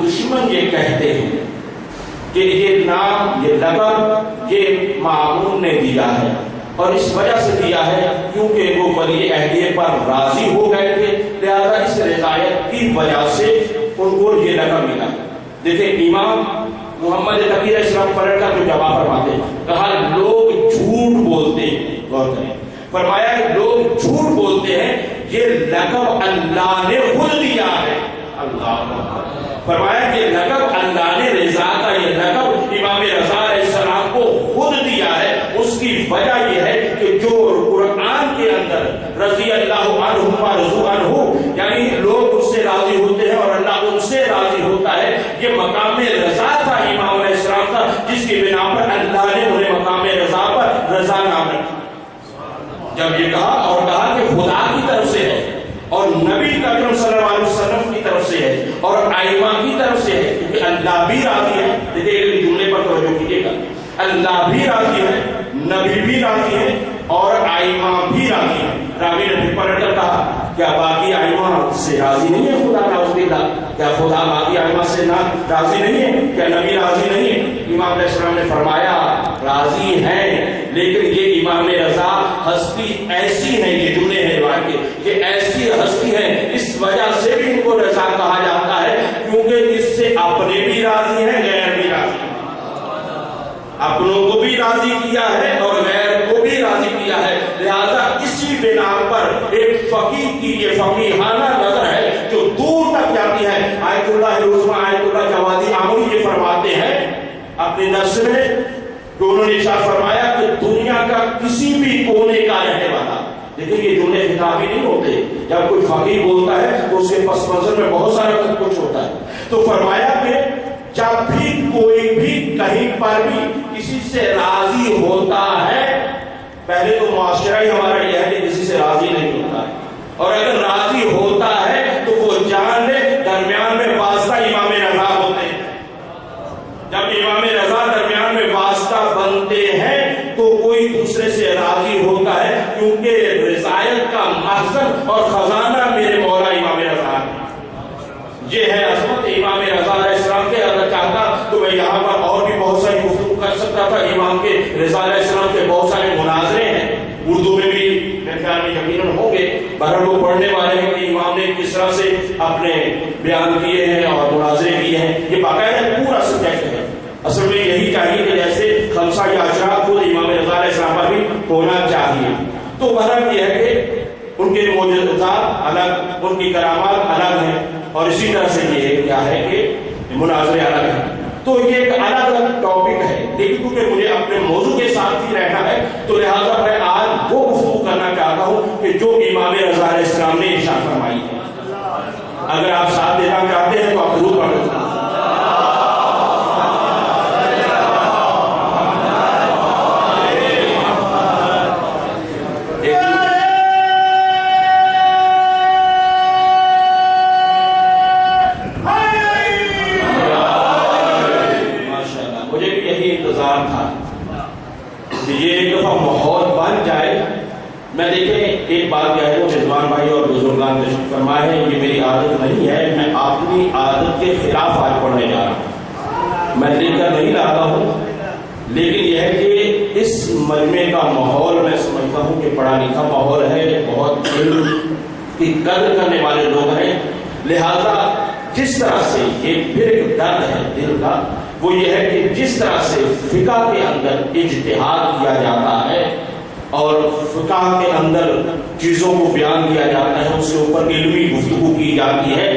دشمن یہ کہتے ہیں کہ یہ نام، یہ لقب یہ مامون نے دیا ہے، اور اس وجہ سے دیا ہے کیونکہ وہ ولی عہدیے پر راضی ہو گئے تھے، لہذا اس رضایت کی وجہ سے ان کو یہ لقب ملا۔ دیکھیں امام محمد تقی علیہ السلام پلٹ کر جو جواب فرماتے ہیں، کہا لوگ جھوٹ بولتے ہیں، غور کریں، فرمایا کہ لوگ جھوٹ بولتے ہیں، یہ لقب اللہ نے خود دیا ہے۔ اللہ فرمایا کہ لقب اللہ نے رضا کا یہ لقب امام رضا علیہ السلام کو خود دیا ہے۔ اس کی وجہ یہ ہے کہ جو رضی اللہ عنہم ورضوا عنہ، یعنی لوگ اس سے راضی ہوتے ہیں اور اللہ ان سے راضی ہوتا ہے. یہ مقام رضا تھا امام علیہ السلام کا، جس کی بنا پر اللہ نے انہیں مقام رضا پر رضا نام رکھا. جب یہ کہا اور کہا کہ خدا کی طرف سے ہے اور نبی اکرم صلی اللہ علیہ وسلم کی طرف سے ہے اور ائمہ کی طرف سے ہے، کیونکہ اللہ بھی راضی ہے. دیکھیے اس جملے پر توجہ کیجیے گا، اللہ بھی راضی ہے، نبی بھی راضی ہے اور ائمہ بھی راضی ہے. راوی نے پھر پلٹ کر کہا کیا باقی ائمہ سے راضی نہیں ہے خدا؟ نعوذ باللہ، کیا خدا باقی ائمہ سے نہ راضی نہیں ہے؟ کیا نبی راضی نہیں ہے؟ امام علیہ السلام نے فرمایا راضی ہیں، لیکن یہ امام رضا ہستی ایسی ہے، یہ جملے ہیں روایت کے کہ ایسی ہستی ہے، اس وجہ سے بھی ان کو رضا کہا جاتا ہے کیونکہ اس سے اپنے بھی راضی ہیں، غیر بھی راضی ہیں. اپنوں کو بھی راضی کیا ہے اور غیر کو بھی راضی کیا ہے. لہذا اسی بنا پر ایک فقیہ کی یہ فقیہانہ نظر ہے جو دور تک جاتی ہے. آیت اللہ العظمی آیت اللہ جوادی عامری یہ فرماتے ہیں اپنے نصر میں کہ انہوں نے ارشاد فرمایا کہ دنیا کا کسی بھی کونے کا رہنے والا، لیکن یہ جملے خطابی نہیں ہوتے، جب کوئی فقیہ بولتا ہے تو اس کے پس منظر میں بہت سارا کچھ ہوتا ہے. تو فرمایا کہ جب بھی کوئی بھی کہیں پر بھی کسی سے راضی ہوتا ہے، پہلے تو معاشرہ ہی ہمارا یہ ہے کہ کسی سے راضی نہیں ہوتا ہے، اور اگر راضی ہوتا ہے تو وہ جان لے درمیان میں واسطہ امام رضا ہوتے ہیں. جب امام رضا درمیان میں واسطہ بنتے ہیں تو کوئی دوسرے سے راضی ہوتا ہے، کیونکہ رضایت کا مخزن اور خزانہ میرے مولا امام رضا ہے. یہ ہے عظمت امام رضا علیہ السلام کے. اگر چاہتا تو میں یہاں پر اور بھی بہت ساری گفتگو کر سکتا تھا. امام کے رضا علیہ السلام کے بہت سارے مناظرے ہیں، اردو میں بھی میرے خیال میں یقیناً ہوں گے، بہر لوگ پڑھنے والے ہیں کہ امام نے کس طرح سے اپنے بیان کیے ہیں اور مناظرے کیے ہیں. یہ باقاعدہ پورا سبجیکٹ ہے. اصل میں یہی چاہیے کہ جیسے خمسہ یا عشرہ خود امام رضا علیہ السلام پر بھی ہونا چاہیے. تو بہرحال یہ ہے کہ ان کے معجزات الگ، ان کی کرامات الگ ہیں، اور اسی طرح سے یہ کیا ہے کہ مناظرے الگ ہیں. تو یہ ایک الگ الگ ٹاپک ہے، لیکن کیونکہ مجھے اپنے موضوع کے ساتھ ہی رہنا ہے تو لہٰذا میں آج وہ گفتگو کرنا چاہتا ہوں کہ جو امام رضا علیہ السلام نے ارشاد فرمائی ہے. اگر آپ ساتھ دینا چاہتے ہیں تو آپ ضرور پڑھ لیں. میں دیکھیں ایک بات کہہ رہا ہوں، رضوان بھائی اور بزرگان تشریف فرمائے ہیں، یہ میری عادت نہیں ہے، میں اپنی عادت کے خلاف آج پڑھنے جا رہا ہوں. میں لکھ کر نہیں رہا ہوں، لیکن یہ ہے کہ اس مجمع کا ماحول میں سمجھتا ہوں کہ پڑھا لکھا ماحول ہے، بہت علم کی قدر کرنے والے لوگ ہیں. لہذا جس طرح سے یہ پھر ایک درد ہے دل کا، وہ یہ ہے کہ جس طرح سے فقہ کے اندر اجتہاد کیا جاتا ہے اور فقہ کے اندر چیزوں کو بیان کیا جاتا ہے، اس کے اوپر علمی گفتگو کی جاتی ہے،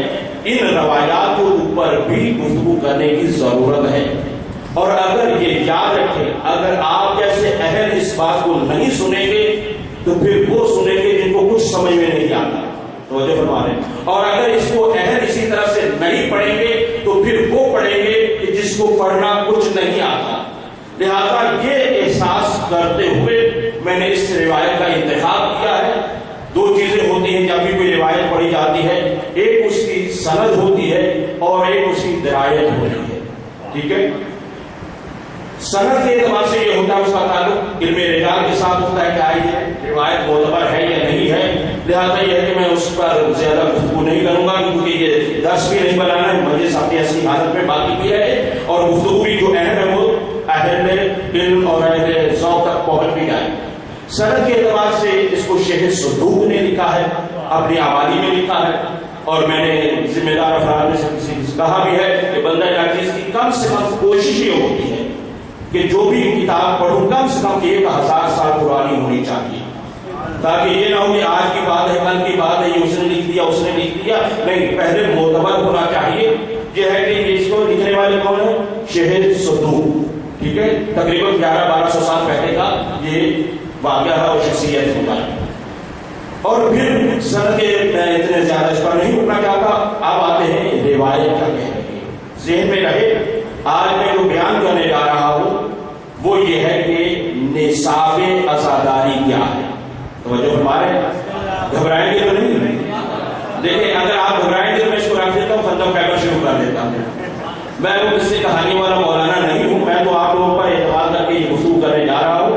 ان روایات کے اوپر بھی گفتگو کرنے کی ضرورت ہے. اور اگر یہ یاد رکھیں، اگر آپ جیسے اہل اس بات کو نہیں سنیں گے تو پھر وہ سنیں گے جن کو کچھ سمجھ میں نہیں آتا. توجہ فرما رہے ہیں. اور اگر اس کو اہل اسی طرح سے نہیں پڑھیں گے تو پھر وہ پڑھیں گے کہ جس کو پڑھنا کچھ نہیں آتا. لہذا یہ احساس کرتے ہوئے میں نے اس روایت کا انتخاب کیا ہے. دو چیزیں ہوتی ہیں جب بھی کوئی روایت پڑھی جاتی ہے، ایک اس کی سند ہوتی ہے اور ایک اس کی درایت ہوتی ہے. ٹھیک ہے، سند کے اعتبار سے یہ ہوتا ہے اس کا تعلق علم رجال کے ساتھ ہوتا ہے کہ یہ روایت معتبر ہے یا نہیں ہے. لہٰذا یہ ہے کہ میں اس پر زیادہ گفتگو نہیں کروں گا، کیونکہ یہ درس بھی نہیں بنانا ہے، مجلس اپنی اصلی حالت میں باقی بھی ہے اور گفتگو بھی جو اہم ہے وہ اہل علم اور اہل ذوق تک پہنچ بھی جائے. سند کے اعتبار سے اس کو شیخ صدوق نے لکھا ہے، اپنی آبادی میں لکھا ہے، اور میں نے ذمہ دار افراد میں سے کسی سے کہا بھی ہے کہ بندہ ناچیز کی کم سے کم کوشش یہ ہوتی ہے کہ جو بھی کتاب پڑھوں کم سے کم 1000 سال پرانی ہونی چاہیے، تاکہ یہ نہ ہو کہ آج کی بات ہے کل کی بات ہے، یہ اس نے لکھ دیا اس نے لکھ دیا. نہیں، پہلے معتبر ہونا چاہیے. یہ ہے کہ اس کو لکھنے والے کون ہیں؟ شیخ صدوق. ٹھیک ہے، تقریباً 1100-1200 سال پہلے کا یہ واقعہ ہے اور شخصیت ہوتا ہے. اور پھر سر کے میں اتنے زیادہ اس پر نہیں رکنا چاہتا، اب آتے ہیں روایت کا کہنے، ذہن میں رہے آج میں جو بیان کرنے جا رہا ہوں وہ یہ ہے کہ نصاب عزاداری کیا ہے۔ توجہ ہمارے گھبرائیں گے تو نہیں؟ دیکھیں اگر آپ گھبرائیں گے تو میں اس کو رکھ دیتا ہوں، ختم پیپر شروع کر دیتا ہوں۔ میں وہ کسی کہانی والا مولانا نہیں ہوں، میں تو آپ لوگوں پر اعتماد کر کے یہ گفتگو کرنے جا رہا ہوں۔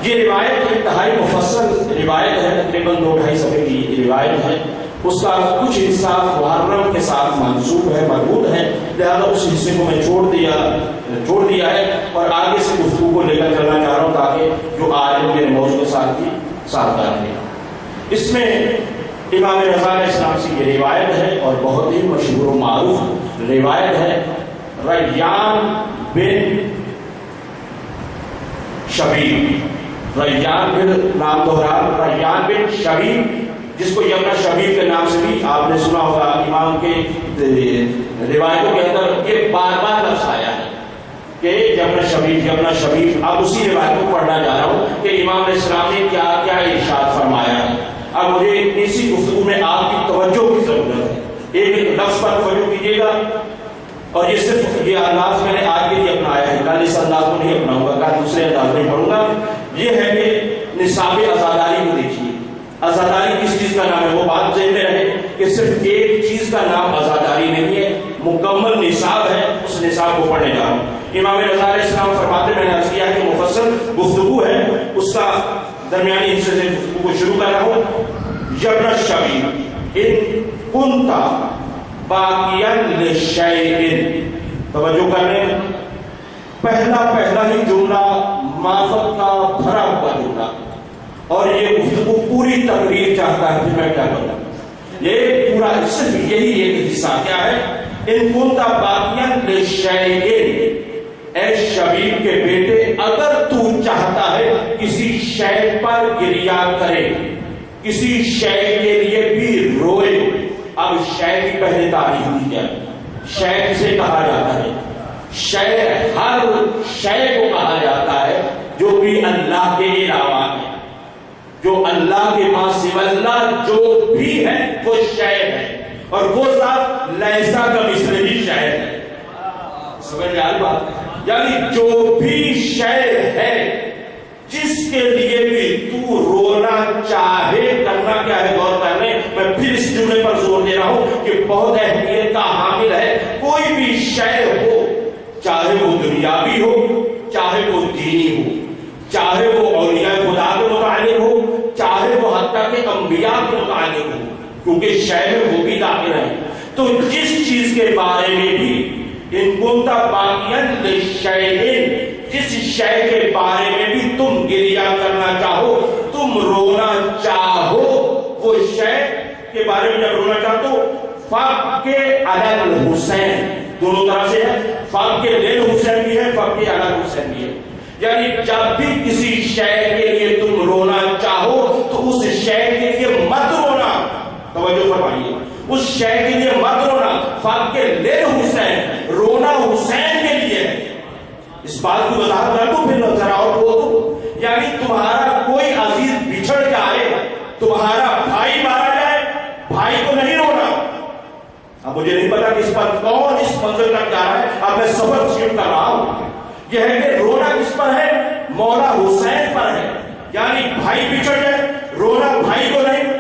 یہ روایت انتہائی مفصل روایت ہے، تقریباً 2-2.5 صفحے کی روایت ہے۔ اس کا کچھ حصہ محرم کے ساتھ منسوب ہے، مربوط ہے، لہذا اس حصے کو میں چھوڑ دیا ہے اور آگے سے گفتگو کو لے کر چلنا چاہ رہا ہوں تاکہ جو آج میرے موضوع کے ساتھ کی سازگار ہے۔ اس میں امام رضا علیہ السلام سے یہ روایت ہے اور بہت ہی مشہور و معروف روایت ہے۔ ریان بن شبیب، ریان بن نام دوہرا، ریان بن شبیب، جس کو یمنا شبیب کے نام سے بھی آپ نے سنا ہوگا۔ امام کے روایتوں کے اندر یہ بار بار لفظ آیا ہے کہ یمنا شبیب۔ اب اسی روایت کو پڑھنا جا رہا ہوں کہ امام علیہ السلام نے کیا کیا ارشاد فرمایا ہے۔ اب مجھے اسی گفتگو میں آپ کی توجہ کی ضرورت ہے، ایک لفظ پر توجہ کیجیے گا، اور یہ صرف یہ انداز میں نے آج کے لیے اپنایا ہے، کل اس انداز کو نہیں اپناؤں گا، کل دوسرے انداز میں پڑھوں گا۔ یہ ہے کہ نصاب عزاداری کو دیکھیے، عزاداری کس چیز کا نام ہے؟ وہ بات ذہن میں رہے کہ صرف ایک چیز کا نام عزاداری نہیں ہے، مکمل نصاب ہے، اس نصاب کو پڑھنے جا رہا ہوں۔ امام رضا علیہ السلام فرماتے، میں نے عرض کیا کہ مفصل گفتگو ہے، اس کا درمیانی حصے سے گفتگو کو شروع کر رہا ہوں۔ یبن شبیب ان کنت باقیا لشیء، توجہ کرنے، پہلا ہی جملہ معرفت کا بھرا ہوا جملہ، اور یہ گفتگو پوری تقریر چاہتا ہے، پھر میں کیا کروں؟ یہ پورا صرف یہی ایک حصہ کیا ہے؟ ان کنت باقیا لشیء، اے شبیب کے بیٹے اگر تو چاہتا ہے کسی شے پر گریا کرے، کسی شے کے لیے بھی روئے۔ اب شے کی پہلے تعریف دی جائے، شے کسے کہا جاتا ہے؟ شے ہر شے کو کہا جاتا ہے جو بھی اللہ کے علاوہ ہے، جو اللہ کے ماں سوا اللہ جو بھی ہے وہ شے ہے، اور وہ ذات لیسا کا مثل بھی شے ہے۔ سمجھ میں آئی بات؟ یعنی جو بھی شے ہے جس کے لیے بھی تو رونا چاہے، کرنا کیا ہے؟ غور کرنے، میں پھر اس جملے پر زور دے رہا ہوں کہ بہت اہمیت کا حامل ہے۔ کوئی بھی شے ہو، چاہے وہ دنیاوی ہو، چاہے وہ دینی ہو، چاہے وہ اولیاء خدا کے متعلق ہو، چاہے وہ حتیٰ کہ انبیاء کے متعلق ہو، کیونکہ شے میں وہ بھی داخل ہے۔ تو جس چیز کے بارے میں بھی ان کنت باقیا لشیء، جس شے کے بارے میں بھی تم گریا کرنا چاہو، تم رونا چاہو، وہ شے کے بارے میں جب رونا چاہو تو فبکی علی الحسین، دونوں طرح سے ہے، فبکی لیل حسین بھی ہے، فبکی علی الحسین بھی ہے۔ یعنی جب بھی کسی شے کے لیے تم رونا چاہو تو اس شے کے لیے مت رونا، توجہ فرمائیے، اس شے کے لیے مت رونا، فبکی لیل حسین، رونا حسین کے لیے ہے۔ اس بات کی وضاحت کر دوں، پھر ذرا اور بول دوں، یعنی تمہارا کوئی عزیز بچھڑ جائے، تمہارا بھائی مارا جائے، بھائی کو نہیں رونا۔ اب مجھے نہیں پتا کہ اس پر کون اس منزل تک جا رہا ہے، اب میں سفر شروع کر رہا ہوں۔ یہ ہے کہ رونا کس پر ہے؟ مولا حسین پر ہے، یعنی بھائی بچھڑ جائے، رونا بھائی کو نہیں،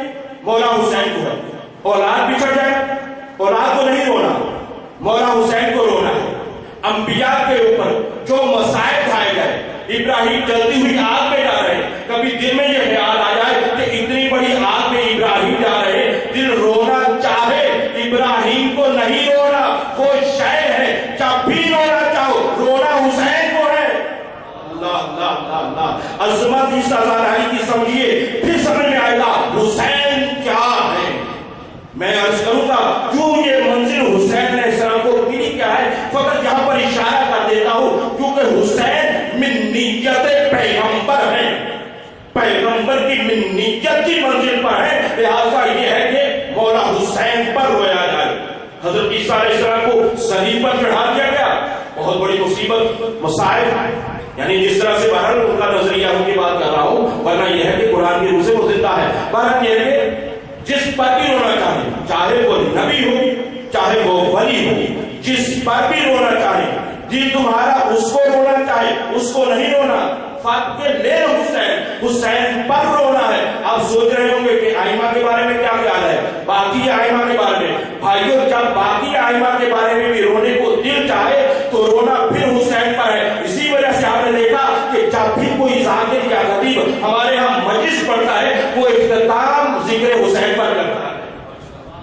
مولا حسین کو ہے۔ اولاد بچھڑ جائے، اولاد کو نہیں رونا، مولا حسین کو رونا ہے۔ انبیاء کے اوپر جو مصائب کھائے گئے، ابراہیم جلتی ہوئی آگ میں جا رہے، کبھی دل میں یہ خیال آ جائے کہ اتنی بڑی آگ میں ابراہیم جا رہے، دل رونا چاہے، ابراہیم کو نہیں رونا، وہ شے ہے، جب بھی رونا چاہو، رونا حسین کو ہے۔ اللہ اللہ اللہ اللہ، عظمت اس عزاداری کی سمجھیے، پھر سمجھ میں آئے گا حسین کیا ہے۔ میں عرض کروں گا کیوں یہ منزل حسین علیہ السلام کو ملی کیا ہے، فقط یہاں پر اشارہ کر دیتا ہوں، کیونکہ حسین من نیت پیغمبر ہے، پیغمبر کی من نیت کی منزل پر ہے، لہذا یہ ہے کہ مولا حسین پر رویا جائے۔ حضرت عیسیٰ علیہ السلام کو صلیب پر چڑھا دیا گیا، بہت بڑی مصیبت، مصائب، یعنی جس طرح سے بہرحال ان کا نظریہ ان کی بات کر رہا ہوں، ورنہ یہ ہے کہ قرآن کی روح سے وہ زندہ ہے۔ بہرحال یہ ہے کہ جس پر بھی رونا چاہے، چاہے وہ نبی ہو چاہے وہ ولی ہو، جس پر بھی رونا چاہے، دل تمہارا اس کو رونا چاہے اس کو نہیں رونا، حسین پر رونا ہے۔ آپ سوچ رہے ہوں گے کہ آئمہ کے بارے میں کیا خیال ہے، باقی آئمہ کے بارے میں؟ بھائیو، جب باقی آئمہ کے بارے میں بھی رونے کو دل چاہے تو رونا پھر حسین پر ہے۔ اسی وجہ سے آپ نے دیکھا کہ جب بھی کوئی ذاکر یا خطیب ہمارے ہاں مجلس پڑھتا ہے وہ اختتام ذکر حسین پر کرتا ہے،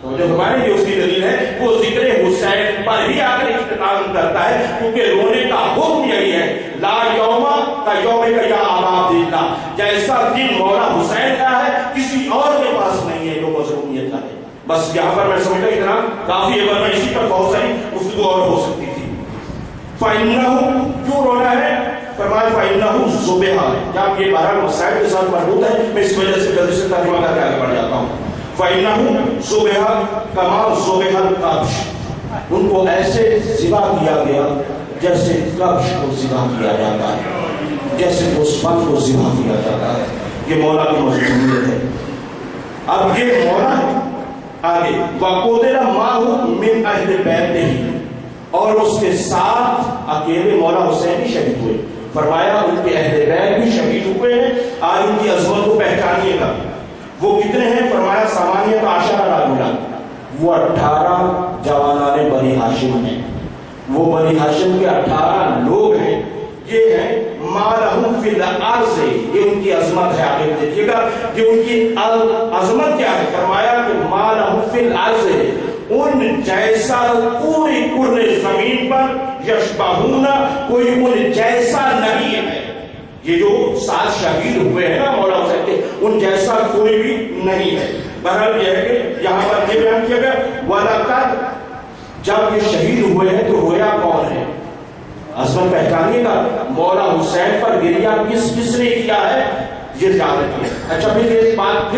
تو جو ہمارے جو اس کی دلیل ہے وہ ذکر حسین پر ہی آ کر اختتام کرتا ہے، کیونکہ رونے کا حکم یہی ہے، لا یوم کا یوم کا یا ابا عبداللہ، جیسا دن مولا حسین کا ہے کسی اور کے پاس نہیں ہے جو مظلومیت کا ہے۔ بس یہاں پر میں سمجھتا اتنا کافی ہے، ورنہ اسی پر بہت ساری گفتگو اور ہو سکتی تھی۔ فَإِنَّهُ، کیوں رونا ہے؟ فرمایا فَإِنَّهُ ذُبِحَ، جب یہ بہرحال مسائل کے ساتھ مربوط ہے، میں اس وجہ سے جلدی سے ترجمہ کر کے آگے بڑھ جاتا ہوں۔ فَإِنَّهُ ذُبِحَ كَمَا ذُبِحَ الْقَبْشُ، ان کو ایسے ذبح کیا گیا جیسے کبش کو ذبح کیا جاتا ہے، جیسے عثمان کو ذبح کیا جاتا ہے۔ یہ مولا کی مظلومیت ہے۔ اب یہ مولا آگے وَقُتِلَ مَعَهُ مِنْ أَهْلِ بَيْتِهِ، اور اس کے ساتھ اکیلے مولا حسین بھی شہید ہوئے۔ فرمایا ان کے اہل بیت بھی شہید ہوئے ہیں۔ آج ان کی عظمت کو پہچانیے گا، وہ کتنے ہیں؟ فرمایا 18 رجلا، وہ 18 جوانان بنی ہاشم ہیں، وہ بنی ہاشم کے 18 لوگ ہیں۔ یہ ہیں ما لہم فی الارض، یہ ان کی عظمت ہے۔ آگے دیکھیے گا کہ ان کی عظمت کیا ہے۔ فرمایا کہ ما لہم فی الارض، ان جیسا پوری کرنے زمین پر، یشبہون، کوئی ان جیسا نہیں ہے۔ یہ جو 7 شہید ہوئے ہیں نا مولا حسین کے، ان جیسا کوئی بھی نہیں ہے۔ بہرحال یہ ہے کہ یہاں پر یہ بیان کیا گیا وَلَقَدْ، جب یہ شہید ہوئے ہیں تو رویا کون ہے؟ عظمت پہچانیے گا، مولا حسین پر گریہ کس نے کیا ہے یہ یاد رکھیے۔ اچھا پھر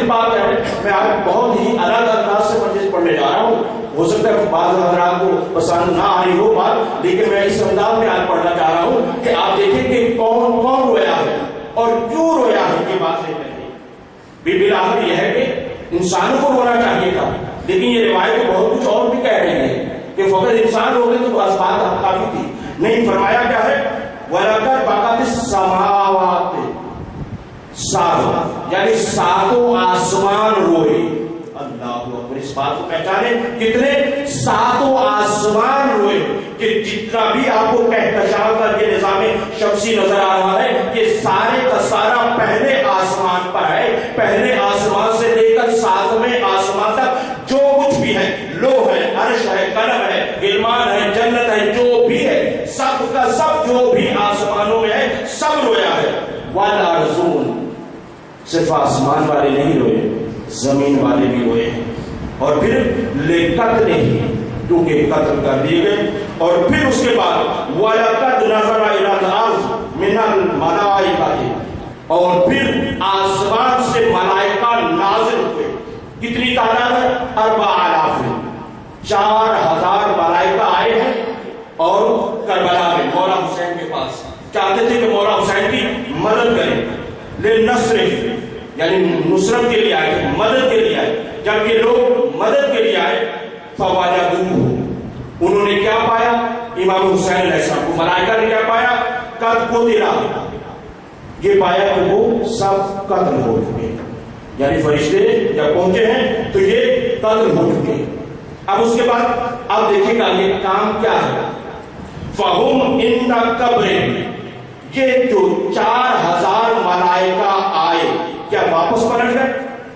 بات ہے، میں آج بہت ہی الگ انداز سے مجلس پڑھنے جا رہا ہوں، ہو سکتا ہے بعض حضرات کو پسند نہ آ رہی ہو بات، لیکن میں اس انداز میں آج پڑھنا چاہ رہا ہوں کہ آپ دیکھیں کہ کون کون رویا ہے اور کیوں رویا ہے۔ یہ بات سے پہلے بالآخر یہ ہے کہ انسانوں کو رونا چاہیے تھا، لیکن یہ روایت بہت کچھ اور بھی کہہ رہی ہے کہ فقط انسان رو گئے تو بس بات کافی تھی نہیں۔ فرمایا کیا ہے وَلَقَدْ بَقَتِ السَّمَاوَاتِ، یعنی 7 آسمان روئے۔ اللہ اکبر، اس بات کو پہچانے کتنے 7 آسمان روئے کہ جتنا بھی آپ کو کہکشاں کر کے نظام شمسی نظر آ رہا ہے یہ سارے کا سارا پہلے آسمان پر ہے۔ پہلے آسمان سے لے کر 7ویں آسمان تک جو کچھ بھی ہے، لوح ہے، عرش ہے، قلم ہے، غلمان ہے، جنت ہے، جو بھی ہے، سب کا سب جو بھی آسمانوں میں ہے سب رویا ہے۔ وَالْأَرْضُونَ، صرف آسمان والے نہیں روئے، زمین والے بھی روئے ہیں۔ اور پھر لِقَتْلِ، کیونکہ قتل کر دیے گئے۔ اور پھر اس کے بعد وَلَقَدْ نَظَرَ إِلَى الْأَرْضِ مِنَ الْمَلَائِكَةِ، اور پھر آسمان سے ملائکہ نازل ہوئے۔ کتنی تعداد ہے؟ 4000، 4000 ملائکہ آئے ہیں اور کربلا میں مولا حسین کے پاس چاہتے تھے کہ مولا حسین کی مدد کریں، لِلنَّصْرِ، یعنی نصرت کے لیے آئے، مدد کے لیے آئے۔ جب یہ لوگ مدد کے لیے آئے فَوَجَدُوهُ، انہوں نے کیا پایا؟ امام حسین علیہ السلام کو ملائکہ نے کیا پایا؟ قَدْ قُتِلَ، یہ پایا کہ وہ سب قتل ہو چکے، یعنی فرشتے جب پہنچے ہیں تو یہ قتل ہو چکے۔ اب اس کے بعد اب دیکھیں گا یہ کام کیا ہے۔ فَهُمْ عِنْدَ قَبْرِهِ، یہ جو 4000 ملائکہ آئے کیا واپس پلٹ گئے؟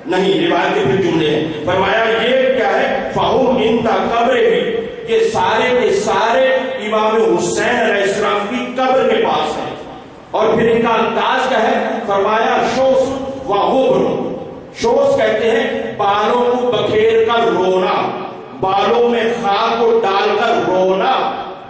نہیں، روایت کے پھر جملے ہیں۔ فرمایا یہ کیا ہے؟ فَهُمْ عِنْدَ قَبْرِهِ، یہ سارے کے سارے امام حسین علیہ السلام کی قبر کے پاس ہیں۔ اور پھر ان کا انداز کیا ہے؟ فرمایا شوس وَغُبْرُ، شوس کہتے ہیں بالوں کو بکھیر کر رونا، بالوں میں خاک کو ڈال کر رونا۔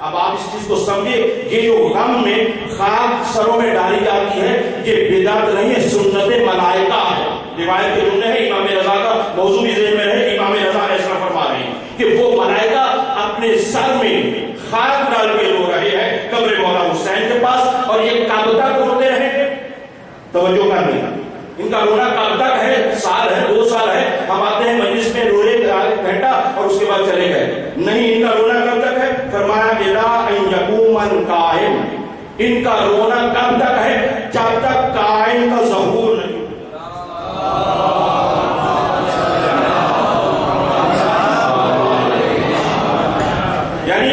اب آپ اس چیز کو سمجھے، یہ جو غم میں خاک سروں میں ڈالی جاتی ہے یہ بدعت نہیں ہے، سنت ملائکہ ہے۔ روایت کے جملے ہیں، امام رضا کا موضوع بھی ذہن میں رہے، امام رضا علیہ السلام فرما رہے ہیں کہ وہ ملائکہ اپنے سر میں خاک ڈال کے رو رہے ہیں قبر مولا حسین کے پاس. اور یہ کب تک روتے رہے؟ توجہ کرنے کا، ان کا رونا کب تک ہے؟ سال ہے، 2 سال ہے. ہم آتے ہیں مجلس میں رونے ایک گھنٹہ اور اس کے بعد چلے گئے. نہیں، ان کا رونا کب تک ہے؟ فرمایا الا ان یقوم القائم، ان کا رونا کب تک ہے؟ جب تک قائم کا ظہور نہیں. یعنی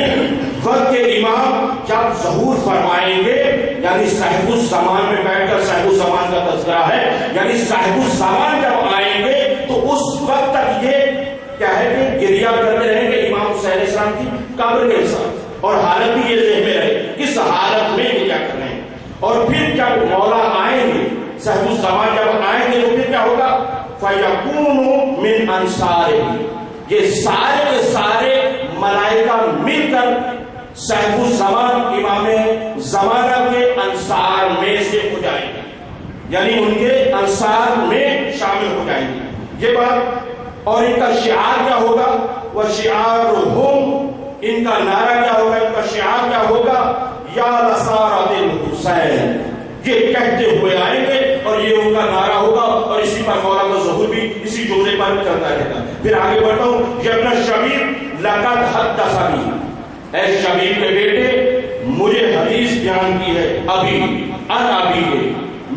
وقت کے امام جب ظہور فرمائیں گے، یعنی صاحب الزمان میں بیٹھ کر صاحب الزمان کا تذکرہ ہے، یعنی صاحب الزمان جب آئیں گے تو اس وقت تک یہ کیا ہے کہ گریہ کرتے رہیں گے امام حسین علیہ السلام کی قبر کے ساتھ. اور حالت بھی یہ ذہن میں رہے کس حالت میں گریہ کرنا ہے. اور پھر جب مولا آئیں گے، صاحب الزمان جب آئیں گے تو پھر کیا ہوگا؟ فَيَكُونُ مِنْ أَنصَارِهِ، یہ سارے کے سارے ملائکہ مل کر صاحب الزمان امام زمانہ کے انصار میں سے ہو جائیں گے، یعنی ان کے انصار میں شامل ہو جائیں گے. یہ بات. اور ان کا شعار کیا ہوگا؟ وَشِعَارُهُمْ، ان کا نعرہ کیا ہوگا؟ ان کا شعار کیا ہوگا؟ یا نصارۃ الحسین، یہ کہتے ہوئے آئیں گے اور یہ ان کا نعرہ ہوگا. اور اسی پر مولا کا ظہور بھی اسی جملے پر چلتا رہے گا. پھر آگے بڑھتا ہوں. یا ابن شبیب لقد حدثنی، اے شبیب کے بیٹے مجھے حدیث بیان کی ہے ابھی ان ابی ہے،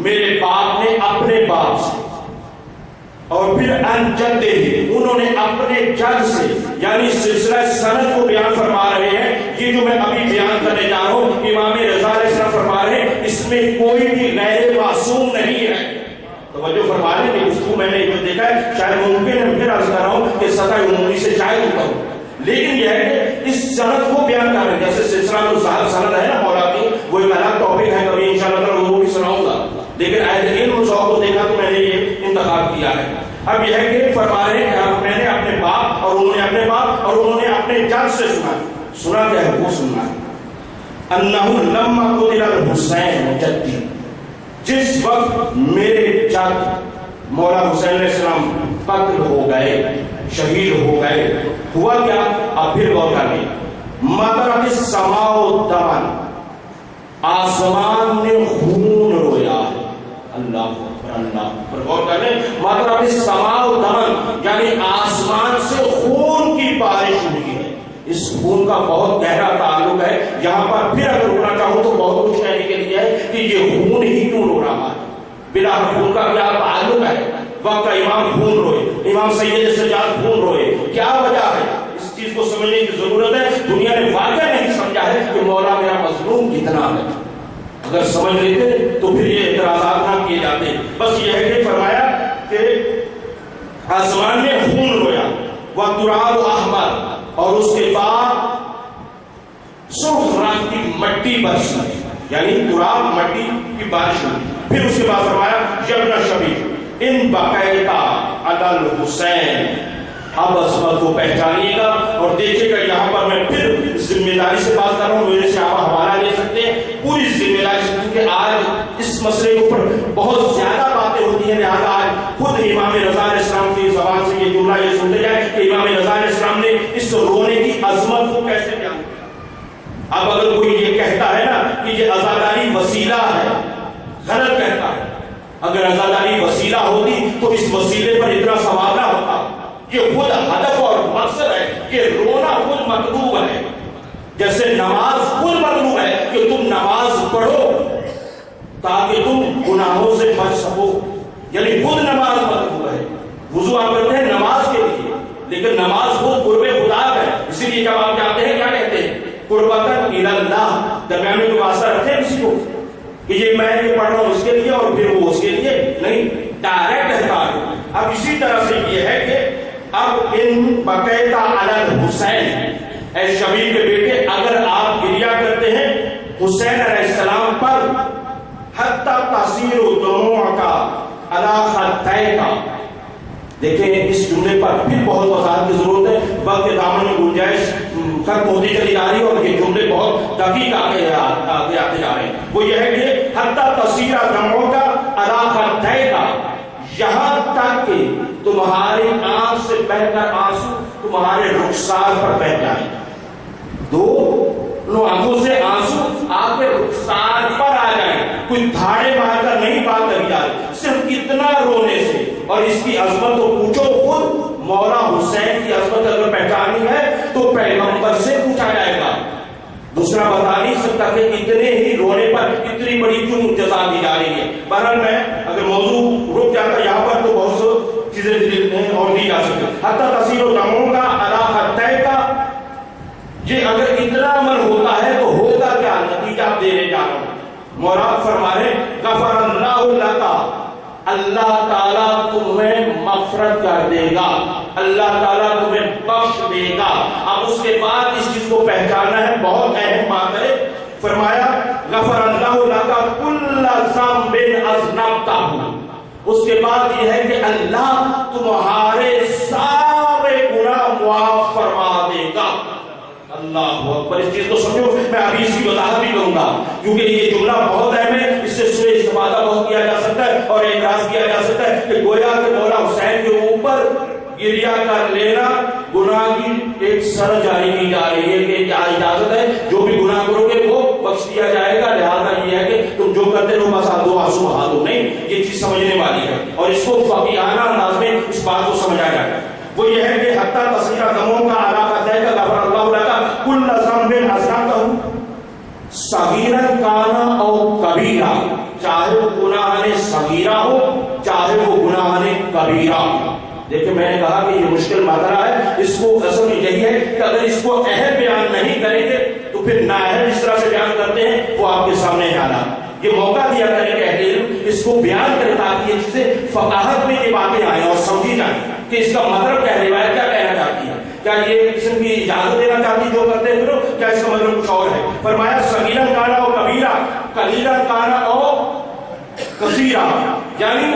میرے باپ نے اپنے باپ سے. اور پھر ان جدہ ہی، انہوں نے اپنے جد سے، یعنی سلسلہ سند کو بیان فرما رہے ہیں. یہ جو میں ابھی بیان کرنے جا رہا ہوں امام رضا علیہ السلام فرما رہے ہیں اس میں کوئی بھی غیر معصوم نہیں ہے. توجہ فرما رہے ہیں. اس کو میں نے دیکھا ہے، شاید ممکن ہے پھر عرض کر رہا ہوں کہ سطح عمومی سے شاید ہوتا ہوں، لیکن یہ ہے کہ اس سند کو بیان کر رہے ہیں. جیسے سلسلہ تو سند ہے نا مولا کی، وہ ایک الگ ٹاپک ہے، کبھی انشاءاللہ لوگوں بھی سناؤں گا. لیکن اہل علم شوق کو دیکھا تو میں نے یہ انتخاب کیا ہے. اب یہ ہے کہ فرما رہے ہیں کہ میں نے اپنے باپ اور انہوں نے اپنے باپ اور انہوں نے اپنے جد سے سنا کیا ہے؟ وہ سننا ہے. انہ لما قتل الحسین جدی، جس وقت میرے جد مولا حسین علیہ السلام قتل ہو گئے، شہید ہو گئے، ہوا کیا؟ اب پھر غور کریں. مطرت السماء دمن، آسمان نے خون رویا. اللہ اللہ پر غور کریں. مطرت السماء دمن، یعنی آسمان سے خون کی بارش ہوئی ہے. اس خون کا بہت گہرا تعلق ہے. یہاں پر پھر اگر رونا چاہوں تو بہت کچھ کہنے کے لیے ہے کہ یہ خون ہی کیوں رو رہا ہے، بلا خون کا کیا تعلق ہے؟ وقت کا امام خون روئے، امام سید سجاد خون روئے، کیا وجہ ہے؟ اس چیز کو سمجھنے کی ضرورت ہے. دنیا نے واقعہ نہیں سمجھا ہے کہ مولا میرا مظلوم کتنا ہے. اگر سمجھ لیتے تو پھر یہ اعتراضات نہ کیے جاتے. بس یہ ہے کہ فرمایا کہ آسمان میں خون رویا، وَالتُّرَابُ أَحْمَرَ، اور اس کے بعد سرخ رنگ کی مٹی برسی، یعنی تراب مٹی کی بارش ہوئی. پھر اس کے بعد فرمایا یا ابن شبیب ان بقیت علی الحسین، اب عظمت کو پہچانیے گا. اور دیکھیے گا یہاں پر میں پھر ذمہ داری سے بات کر رہا ہوں، میرے سے آپ حوالہ لے سکتے ہیں پوری ذمہ داری سے، کیونکہ آج اس مسئلے کے اوپر بہت زیادہ باتیں ہوتی ہیں. لہٰذا آج خود امام رضا علیہ السلام کی زبان سے یہ جملہ یہ سنتے جائے کہ امام رضا علیہ السلام نے اس رونے کی عظمت کو کیسے بیان کیا. اب اگر کوئی یہ کہتا ہے نا کہ یہ عزاداری وسیلہ ہے، غلط کہتا ہے. اگر عزاداری وسیلہ ہوتی تو اس وسیلے پر اتنا ثواب نہ ہوتا. یہ خود ہدف اور مقصد ہے کہ رونا خود مطلوب ہے. جیسے نماز خود مطلوب ہے کہ تم نماز پڑھو تاکہ تم گناہوں سے بچ سکو، یعنی خود نماز مطلوب ہے. وضو آپ کرتے ہیں نماز کے لیے، لیکن نماز خود قرب خدا ہے. اسی لیے جب آپ جاتے ہیں کیا کہتے ہیں؟ قربتاً الی اللہ. درمیان میں کوئی واسطہ رکھتے ہیں کسی کو کہ یہ میں یہ پڑھ رہا ہوں اس کے لیے اور پھر وہ اس کے لیے نہیں، ڈائریکٹ ہے. اب اسی طرح سے یہ ہے کہ اب ان بقیت علی الحسین، اے شبیب کے بیٹے اگر آپ گریہ کرتے ہیں حسین علیہ السلام پر، حتی تصیر دموعک علی خدیک. دیکھیں اس جملے پر پھر بہت وضاحت کی ضرورت ہے. وقت کے دامن میں گنجائش ختم ہوتی چلی جا رہی ہے اور یہ جملے بہت دقیق آگے آتے جا رہے ہیں. وہ یہ ہے کہ حتی تصیر دموعک علی خدیک، یہاں تک کہ تمہاری آنکھ سے بہ کر آنسو تمہارے رخسار پر بہ جائیں. ان آنکھوں سے آنسو آپ کے رخسار پر آ جائیں. کوئی دھاڑے مار کر نہیں بات کری جا رہی, صرف اتنا رونے سے. اور اس کی عظمت تو پوچھو خود مولا حسین کی عظمت اگر پہچانی ہے تو پیغمبر سے پوچھا جائے گا, دوسرا بتا نہیں سکتا کہ اتنے ہی رونے پر اتنی بڑی کیوں جزا دی جا رہی ہے. بہرحال میں اگر موضوع رک جاتا یہاں پر تو بہت سی چیزیں اور دی جا سکتی. حتی تصویر و دموں کا علا خطے کا یہ اگر اتنا عمل ہوتا ہے تو ہوگا کیا, نتیجہ آپ دینے جا رہا ہوں. مراد فرما رہے غفر اللہ لکا, اللہ تعالیٰ تمہیں مغفرت کر دے گا, اللہ تعالیٰ تمہیں بخش دے گا. اب اس کے بعد اس چیز کو پہچاننا ہے, بہت اہم بات ہے. فرمایا غفر اللہ لکا کل ذنب اذنبتہ, اس کے بعد یہ ہے کہ اللہ تمہارے سارے گناہ معاف فرما دے گا. اللہ اکبر, اس چیز کو سمجھو. میں ابھی اس کی وضاحت بھی کروں گا کیونکہ یہ جملہ بہت اہم ہے, اس سے سوء استفادہ بہت کیا جا سکتا ہے اور اعتراض کیا جا سکتا ہے کہ گویا کہ مولا حسین کے اوپر گریہ کر لینا گناہ کی ایک سر جاری کی جا رہی ہے کہ کیا اجازت ہے, جو بھی گناہ کرو گے وہ بخش دیا جائے گا, لہذا یہ ہے کہ تم جو کرتے ہو بس دو آنسو بہا دو. نہیں, یہ چیز سمجھنے والی ہے اور اس کو فقیہانہ انداز میں اس بات کو سمجھا جائے. وہ یہ ہے کہ حتی تصویر دموں کا علا خطے کا غفر اللہ لکا کل ذنب اذنبتہ صغیرا کان او کبیرا, چاہے وہ گناہ صغیرہ ہو چاہے وہ گناہ کبیرہ ہو. دیکھیں میں نے کہا کہ یہ مشکل ماجرا ہے, اس کو اصل میں یہی ہے کہ اگر اس کو اہم بیان نہیں کریں گے تو پھر نااہل جس طرح سے بیان کرتے ہیں وہ آپ کے سامنے ہے حالات. یہ موقع دیا کریں کہ اہل علم اس کو بیان کریں تاکہ یہ چیزیں فقاہت میں یہ باتیں آئیں اور سمجھی جائیں کہ اس کا مطلب کیا ہے, روایت کیا کہنا چاہتی ہے, کیا یہ قسم کی اجازت دینا چاہتی جو کرتے ہیں پھر کیا اس کا مطلب کچھ اور ہے. فرمایا صغیرا کانا او کبیرا قلیلا کانا او کثیرا, یعنی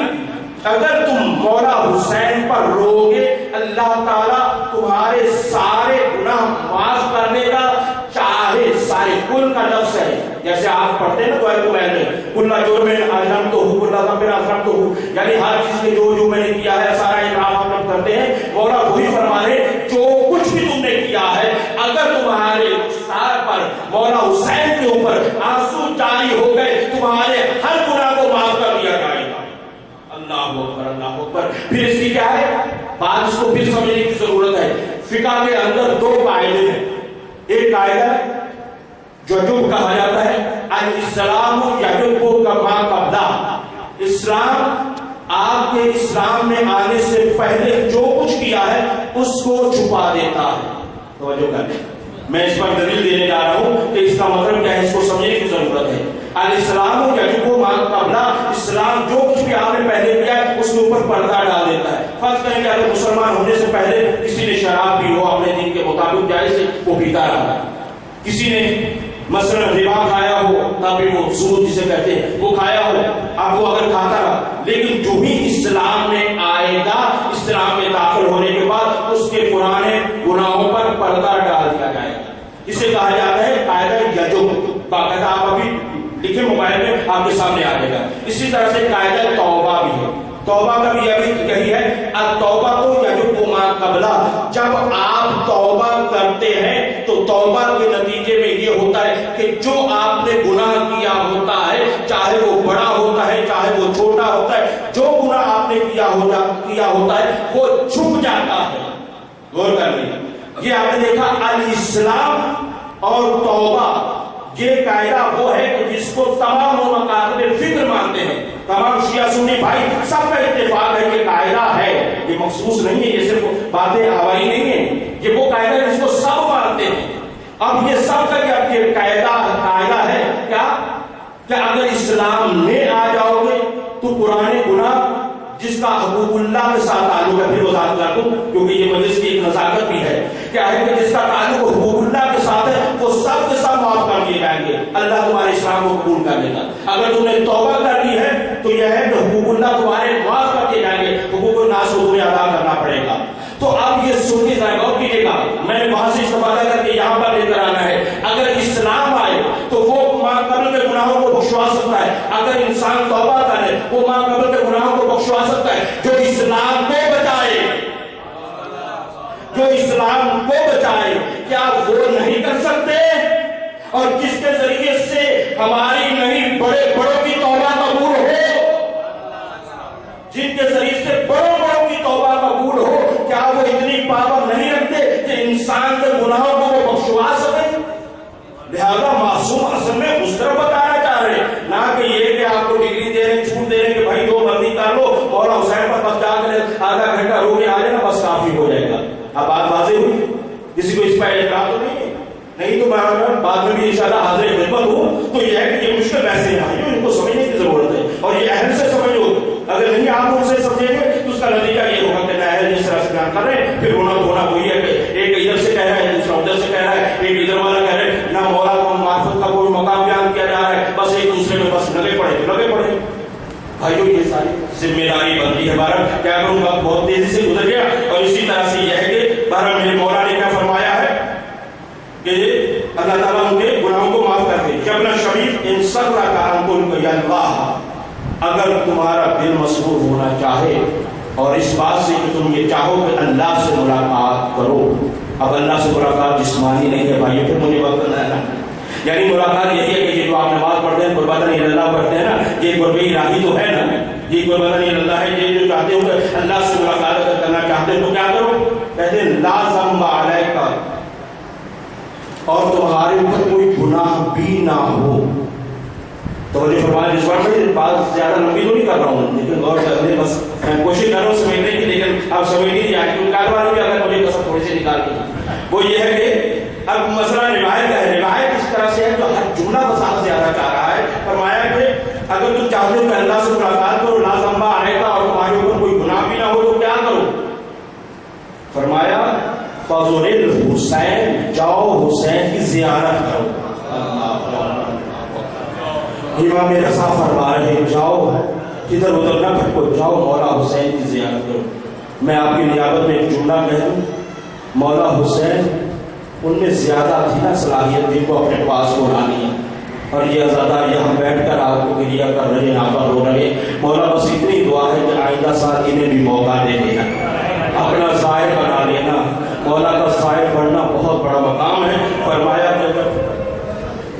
اگر تم مولا حسین پر رو گے اللہ تعالیٰ تمہارے سارے گناہ معاف کر دے گا, چاہے سارے. کل کا لفظ ہے, جیسے آپ پڑھتے ہیں نا تو ایک میں نے کل جرم اذنبتہ کل ذنب اذنبتہ, یعنی ہر چیز کے جو میں نے کیا ہے سارا اعتراف آپ کرتے ہیں. مولا وہی فرما رہے جو کچھ بھی تم نے کیا ہے اگر تمہارے سار پر مولا حسین کے اوپر آنسو جاری ہو گئے تمہارے ہر گناہ کو معاف کر دیا جائے گا. اللہ اکبر اللہ اکبر. پھر اس کی کیا ہے بات, اس کو پھر سمجھنے کی ضرورت ہے. فقہ کے اندر دو قاعدے ہیں. ایک قاعدہ جو کہا جاتا ہے الاسلام یجب کما قبلہ, اسلام آپ کے اسلام میں آنے سے پہلے جو کچھ کیا ہے اس کو چھپا دیتا ہے. توجہ کریں, میں اس پر دلیل دینے جا رہا ہوں کہ اس کا مطلب کیا ہے, اس کو سمجھنے کی ضرورت ہے. الاسلام یجب ما قبلہ, اسلام جو کچھ بھی آپ نے پہلے کیا ہے اس کے اوپر پردہ ڈال دیتا ہے. فرض کریں کہ اگر مسلمان ہونے سے پہلے کسی نے شراب پی ہو اپنے دین کے مطابق جائز ہے وہ پیتا رہا, کسی نے مثلا ربا کھایا ہو تبھی وہ سود جسے کہتے ہیں وہ کھایا ہو, اب وہ اگر کھاتا رہا, لیکن جو ہی اسلام میں آئے گا اسلام میں داخل ہونے کے بعد اس کے پرانے گناہوں پر پردہ ڈال دیا جائے گا. اسے کہا جاتا ہے قاعدہ یجب. باقاعدہ آپ ابھی لکھے موبائل میں آپ کے سامنے آ جائے گا. اسی طرح سے قاعدہ توبہ بھی ہے. توبہ کا بھی ابھی یہی ہے التوبہ تو یجب ما قبلہ, جب آپ توبہ کرتے ہیں تو توبہ کے نتیجے میں یہ ہوتا ہے کہ جو آپ نے گناہ کیا ہوتا ہے چاہے وہ بڑا ہوتا ہے چاہے وہ چھوٹا ہوتا ہے, جو گناہ آپ نے کیا ہوتا ہے وہ چھپ جاتا ہے. غور کر لیں, یہ آپ نے دیکھا الاسلام اور توبہ یہ قاعدہ وہ ہے کہ جس کو تمام مکاتب فکر مانتے ہیں. تمام شیعہ سنی بھائی سب کا اتفاق ہے کہ قاعدہ ہے, یہ مخصوص نہیں ہے, یہ صرف باتیں ہوائی نہیں ہیں, یہ وہ قاعدہ ہے جس کو سب مانتے ہیں. اب یہ سب کا یہ قاعدہ ہے کیا کہ اگر اسلام میں آ جاؤ گے تو پرانے گناہ جس کا حقوق اللہ کے ساتھ تعلق ہے, پھر وضاحت کر دوں کیونکہ یہ مجلس کی ایک نزاکت بھی ہے, کیا ہے کہ جس کا تعلق حقوق اللہ کے ساتھ ہے وہ سب کے ساتھ معاف کر دیے جائیں گے. اللہ تمہارے اسلام کو قبول کر لے گا. اگر تم نے توبہ کر لی ہے تو یہ ہے کہ حقوق اللہ تمہارے معاف کر دیے جائیں گے, حقوق الناس کو تمہیں ادا کرنا پڑے گا. تو اب یہ سنی ذرا غور کیجیے گا, میں نے وہاں سے استفادہ کر کے یہاں پر لے کر آنا ہے. اگر اسلام آئے تو وہ ماں قبل کے گناہوں کو بخشوا سکتا ہے, اگر انسان توبہ کرے وہ ماں قبل کے گناہوں کو بخشوا سکتا ہے. جو اسلام کو بچائے, جو اسلام کو بچائے, کیا وہ نہیں کر سکتے؟ اور جس کے ذریعے سے ہماری نہیں بڑے بڑوں کی توبہ قبول ہو، جن کے ذریعے سے بڑوں بڑوں کی توبہ قبول ہو، کیا وہ اتنی پاور نہیں رکھتے کہ انسان کے گناہوں کو وہ بخشوا سکے؟ لہذا معصوم اصل میں اس طرح بتانا چاہ رہے ہیں، نہ کہ یہ کہ آپ کو ڈگری دے رہے ہیں، چھوٹ دے رہے ہیں کہ بھائی جو مرضی کر لو، مولا حسین پر بس جا کر آدھا گھنٹہ رو کے آ جائے نا، بس کافی ہو جائے گا۔ اب بات واضح ہوئی، کسی کو اس پر اعتراض تو نہیں ہے؟ نہیں تو میں بعد میں بھی انشاءاللہ حاضر خدمت ہوں۔ تو یہ ہے کہ یہ مشکل ویسے ہیں، ان کو سمجھنے کی ضرورت ہے، اور یہ اہل سے سمجھو۔ اگر نہیں آپ ان سے سمجھیں گے تو اس کا نتیجہ یہ ہوگا کہ اہل جس طرح سے بیان کر رہے ہیں، پھر ہونا دھونا وہی ہے کہ ایک ادھر سے کہہ رہا ہے، دوسرا ادھر سے کہہ رہا ہے، ایک ادھر والا کہہ رہے ہیں، نہ مولا کو معرفت کا کوئی مقام بیان کیا جا رہا ہے، بس ایک دوسرے میں بس لگے پڑے۔ بھائیو یہ ساری ذمہ داری بنتی ہے۔ بہرحال کیا کروں گا، بہت تیزی سے گزر گیا، اور اسی طرح سے یہ ہے کہ بہرحال میرے مولا نے کیا فرمایا ہے کہ اللہ تعالیٰ ان کے گناہوں کو معاف کر دے۔ جب نہ شبیب ان سب کا انکل کو یا اللہ، اگر تمہارا دل مسرور ہونا چاہے اور اس بات سے کہ تم یہ چاہو کہ اللہ سے ملاقات کرو، اب اللہ سے ملاقات جسمانی نہیں ہے بھائی، پھر مجھے وقت نہ ہے، یعنی ملاقات یہی ہے کہ یہ جو آپ نماز پڑھتے ہیں قربان اللہ پڑھتے ہیں نا، یہ قرب الہی تو ہے نا، یہ قربان اللہ ہے۔ یہ جو چاہتے ہو کہ اللہ سے ملاقات اگر کرنا چاہتے ہو تو کیا کرو، کہتے ہیں لا ذنب علیک، اور تمہارے اوپر کوئی گناہ بھی نہ ہو۔ توجہ فرمائیں، اس بار میں بات زیادہ لمبی تو نہیں کر رہا ہوں، لیکن غور کرنے بس میں کوشش کر رہا ہوں سمجھنے کی، لیکن آپ سمجھ نہیں آئے کیونکہ کاروبار بھی اگر مجھے کسر تھوڑی سی نکال دی، وہ یہ ہے کہ اب مسئلہ روایت کا ہے۔ روایت اس طرح سے ہے تو ہر جملہ وضاحت زیادہ چاہ رہا ہے۔ فرمایا کہ اگر تم چاہتے ہو کہ اللہ سے ملاقات کرو، لا ذنب علیک، اور تمہارے اوپر کوئی گناہ بھی نہ ہو تو کیا کرو؟ فرمایا فزور الحسین، جاؤ حسین کی زیارت کرو۔ امام رضا فرما رہے جاؤ ادھر ادھر نہ بھٹکو، جاؤ مولا حسین کی زیارت کرو۔ میں آپ کی نیابت میں ایک جملہ کہہ دوں، مولا حسین ان میں زیادہ تھی نا صلاحیت جن کو اپنے پاس کو لانی ہے، اور یہ ازادار یہاں بیٹھ کر آپ کو گریہ کر رہے ہیں، آپ رو رہے ہیں۔ مولا بس اتنی دعا ہے کہ آئندہ سال انہیں بھی موقع دے دینا، اپنا ظاہر بنا لینا۔ مولا کا ظاہر بننا بہت بڑا مقام ہے۔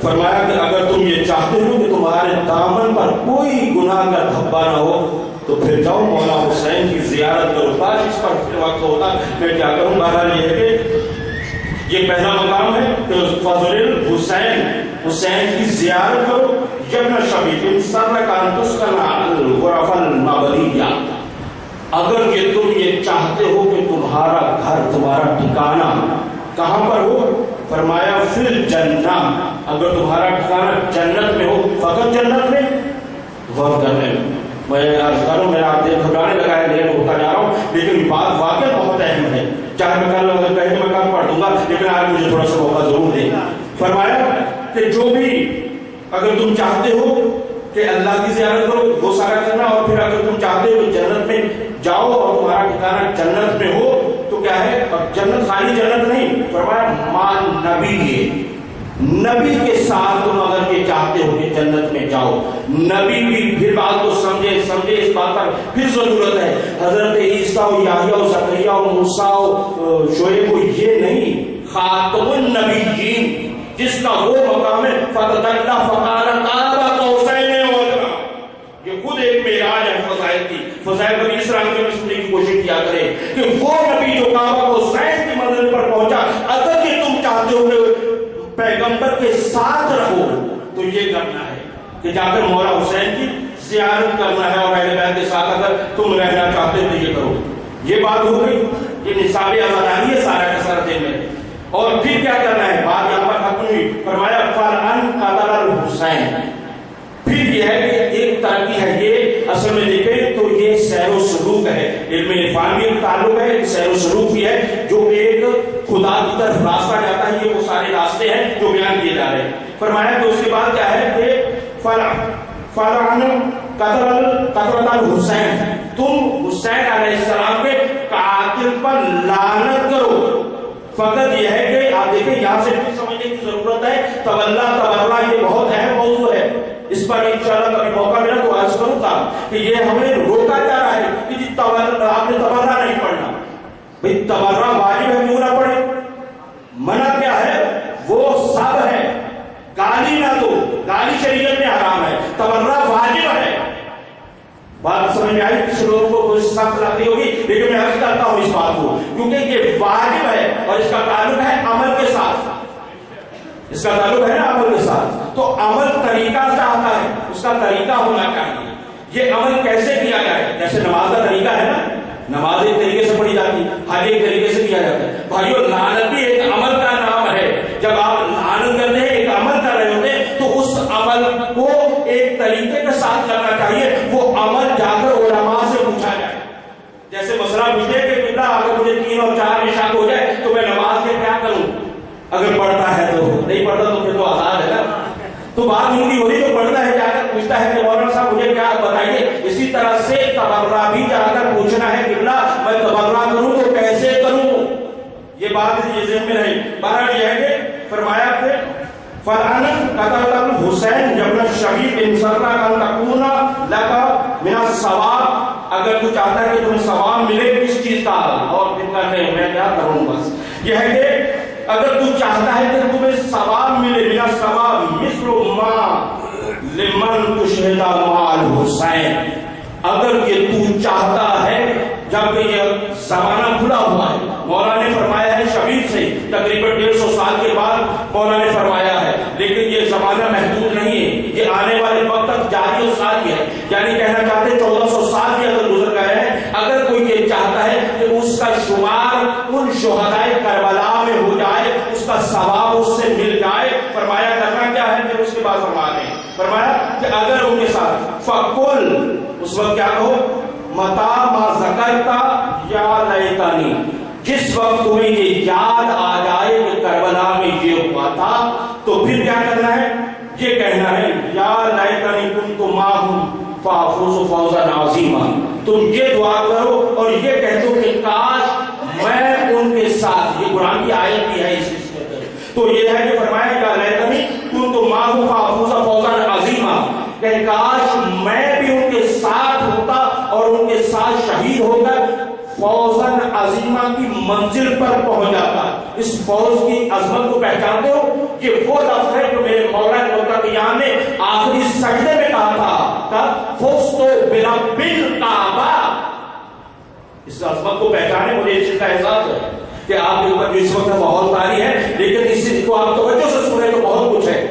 فرمایا کہ اگر تم یہ چاہتے ہو کہ تمہارے دامن پر کوئی گناہ کا دھبا نہ ہو تو پھر جاؤ مولا حسین کی زیارت کرو۔ بات اس پر پھر وقت ہوتا میں کیا کروں، بہرحال یہ ہے کہ یہ پہلا مقام ہے کہ فضل الحسین، حسین کی زیارت کرو۔ جب نہ شبیب سر کان تسکن الغرف المعبدیہ، اگر کہ تم یہ چاہتے ہو کہ تمہارا گھر، تمہارا ٹھکانہ کہاں پر ہو؟ فرمایا فی الجنہ، اگر تمہارا ٹھکانہ جنت میں ہو، فقط جنت میں، غور کرنے میں عرض کروں، میں آپ دیکھ گھبرانے لگا ہے، لیٹ ہوتا جا رہا ہوں، لیکن بات واقعی بہت اہم ہے۔ چاہے میں کل اگر کہیں تو میں کل پڑھ دوں گا، لیکن آج مجھے تھوڑا سا موقع ضرور دیں۔ فرمایا کہ جو بھی اگر تم چاہتے ہو کہ اللہ کی زیارت کرو وہ سارا کرنا، اور پھر اگر تم چاہتے ہو کہ جنت میں جاؤ اور تمہارا ٹھکانہ جنت میں ہو تو کیا ہے؟ اب جنت خالی جنت نہیں، فرمایا مان نبی، نبی کے ساتھ تم اگر یہ چاہتے ہو کہ جنت میں جاؤ، نبی بھی پھر بات کو سمجھے اس بات پر پھر ضرورت ہے۔ حضرت عیسیٰ و یحییٰ و زکریا و موسیٰ و شعیب و یہ نہیں، خاتم النبیین جس کا وہ مقام ہے، فتدلّ فقال قاب قوسین او ادنیٰ، یہ خود ایک معراج ہے فضائل کی۔ فضائل پر اس رنگ میں سننے کی کوشش کیا کرے کہ وہ نبی جو قاب قوسین کی منزل پر پہنچا، اگر یہ تم چاہتے ہو کہ پیغمبر کے ساتھ رہو تو یہ کرنا ہے کہ جا کر مولا حسین کی زیارت کرنا ہے، اور اہل بیت کے ساتھ اگر تم رہنا چاہتے ہو تو یہ کرو۔ یہ بات ہو گئی، یہ نصاب آزادانی ہے سارا کا سارا دن میں۔ اور پھر کیا کرنا ہے، بات یہاں پر ختم ہوئی۔ فرمایا فَلْأَنْ قَتَلَ الْحُسَيْنَ، پھر یہ ہے کہ ایک ترقی ہے، یہ اصل میں دیکھیں تو یہ سیر و سلوک ہے، علم عرفان بھی ایک تعلق ہے، سیر و سلوک بھی ہے، جو ایک خدا کی طرف راستہ جاتا ہے۔ یہ وہ سارے راستے ہیں جو بیان کیے جا رہے ہیں۔ فرمایا کہ اس کے بعد کیا ہے کہ فَلْأَنْ قَتَلَ الْحُسَيْنَ، تم حسین علیہ السلام کے قاتل پر لعنت کرو۔ فقط یہ ہے کہ آپ دیکھیں یہاں سے بھی سمجھنے کی ضرورت ہے، تولا تبرہ یہ بہت اہم موضوع ہے، اس پر انشاءاللہ کبھی موقع ملا تو عرض کروں گا کہ یہ ہمیں روکا جا رہا ہے کہ جی آپ نے تبرہ نہیں پڑھنا۔ بھئی تبرہ واجب ہے، کیوں نہ پڑھے؟ منع کیا ہے؟ وہ سب ہے کیونکہ یہ واجب ہے اور اس کا تعلق ہے عمل کے ساتھ، اس کا تعلق ہے نا عمل کے ساتھ. تو عمل طریقہ چاہتا ہے، اس کا طریقہ ہونا چاہیے. یہ عمل کیسے کیا جائے؟ جیسے نماز کا طریقہ ہے نا، نماز ایک طریقے سے پڑھی جاتی ہے، حج ایک طریقے سے کیا جاتا ہے. بھائیو لعنت بھی ایک عمل کا نام ہے. جب آپ لعنت کرتے ہیں، ایک عمل کر رہے ہوتے ہیں، تو اس عمل کو ایک طریقے کے ساتھ کرنا چاہیے. وہ عمل جا کر علماء سے پوچھا جائے. جیسے مسئلہ پوچھے کہ قبلہ اگر مجھے 3 اور 4 میں شک ہو جائے تو میں نماز کے کیا کروں؟ اگر پڑھتا ہے تو، نہیں پڑھتا تو پھر تو آزاد ہے نا. تو بات ان کی ہو رہی، جو پڑھتا ہے جا کر پوچھتا ہے کہ مولانا صاحب مجھے کیا بتائیے. اسی طرح سے تبرع بھی جا کر پوچھنا ہے قبلہ میں تبرع کروں تو کیسے کروں. یہ بات یہ ذہن میں رہی. بہرحال یہ ہے کہ فرمایا کہ فلان قتل الحسین جب شہید انصرنا کن تکون لک من الثواب، اگر تو چاہتا ہے کہ تمہیں ثواب ملے کس چیز کا، اور پھر کہتے ہیں میں کیا کروں. بس یہ ہے کہ اگر تو چاہتا ہے کہ تمہیں ثواب ملے، من الثواب مثل ما لمن تشہد مع الحسین، اگر یہ تو چاہتا ہے، جب یہ زمانہ کھلا ہوا ہے. مولانا نے فرمایا ہے شبیر سے تقریباً 150 سال کے بعد مولانا نے فرمایا ہے، لیکن یہ زمانہ محدود نہیں ہے، یہ آنے والے وقت تک جاری و ساری ہے. یعنی کہنا چاہتے ہیں 1400 سال بھی اگر گزر گئے ہیں، اگر کوئی یہ چاہتا ہے کہ اس کا شمار ان شہدائے کربلا میں ہو جائے، اس کا ثواب اس سے مل جائے، فرمایا کرنا کیا ہے. پھر اس کے بعد فرمایا کہ اگر ان کے ساتھ فقل، اس وقت کیا کہو، متا ما ذکرتا یا لیتنی، جس وقت تمہیں یہ یاد آ جائے کہ کربلا میں یہ ہوا تھا، تو پھر کیا کرنا ہے؟ یہ کہنا ہے یا لیتنی کنت معہم فافوز فوزا عظیما. تم یہ دعا کرو اور یہ کہہ دو کہ کاش میں ان کے ساتھ. یہ قرآن کی آیت بھی ہے اس کے اندر. تو یہ ہے کہ فرمایا یا لیتنی کنت معہم فافوز فوزا عظیما، کہ کاش میں بھی ان کے ساتھ ہوتا اور ان کے ساتھ شہید ہو کر فوزن عظیمہ کی منزل پر پہنچ جاتا. اس فوز کی عظمت کو پہچانتے ہو؟ یہ وہ لفظ ہے جو میرے مولا قیام نے آخری سجدے میں کہا تھا، فوزت برب الکعبہ. اس عظمت کو پہچانے مجھے اس چیز کا احساس ہے کہ آپ کے اوپر جو اس وقت ماحول طاری ہے، لیکن اس کو آپ توجہ سے سنیں تو بہت کچھ ہے.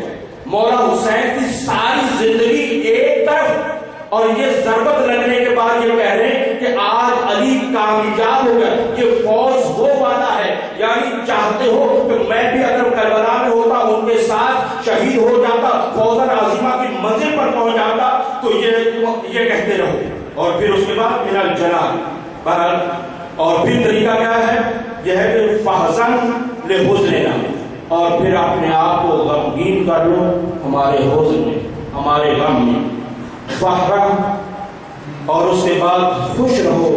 مولا حسین کی ساری زندگی ایک طرف، اور یہ ضربت لگنے کے بعد یہ کہہ رہے ہیں کہ آج علی کامیاب ہو گئے. یہ فوز وہ والا ہے، یعنی چاہتے ہو کہ میں بھی اگر کربلا میں ہوتا، ان کے ساتھ شہید ہو جاتا، فوزن عظیمہ کی منزل پر پہنچ جاتا. تو یہ کہتے رہو. اور پھر اس کے بعد من الجنان. بہرحال اور پھر طریقہ کیا ہے؟ یہ ہے کہ فحزن لحزننا، اور پھر اپنے آپ کو غمگین کر لو ہمارے حزن میں، ہمارے غم میں. فخرا، اور اس کے بعد خوش رہو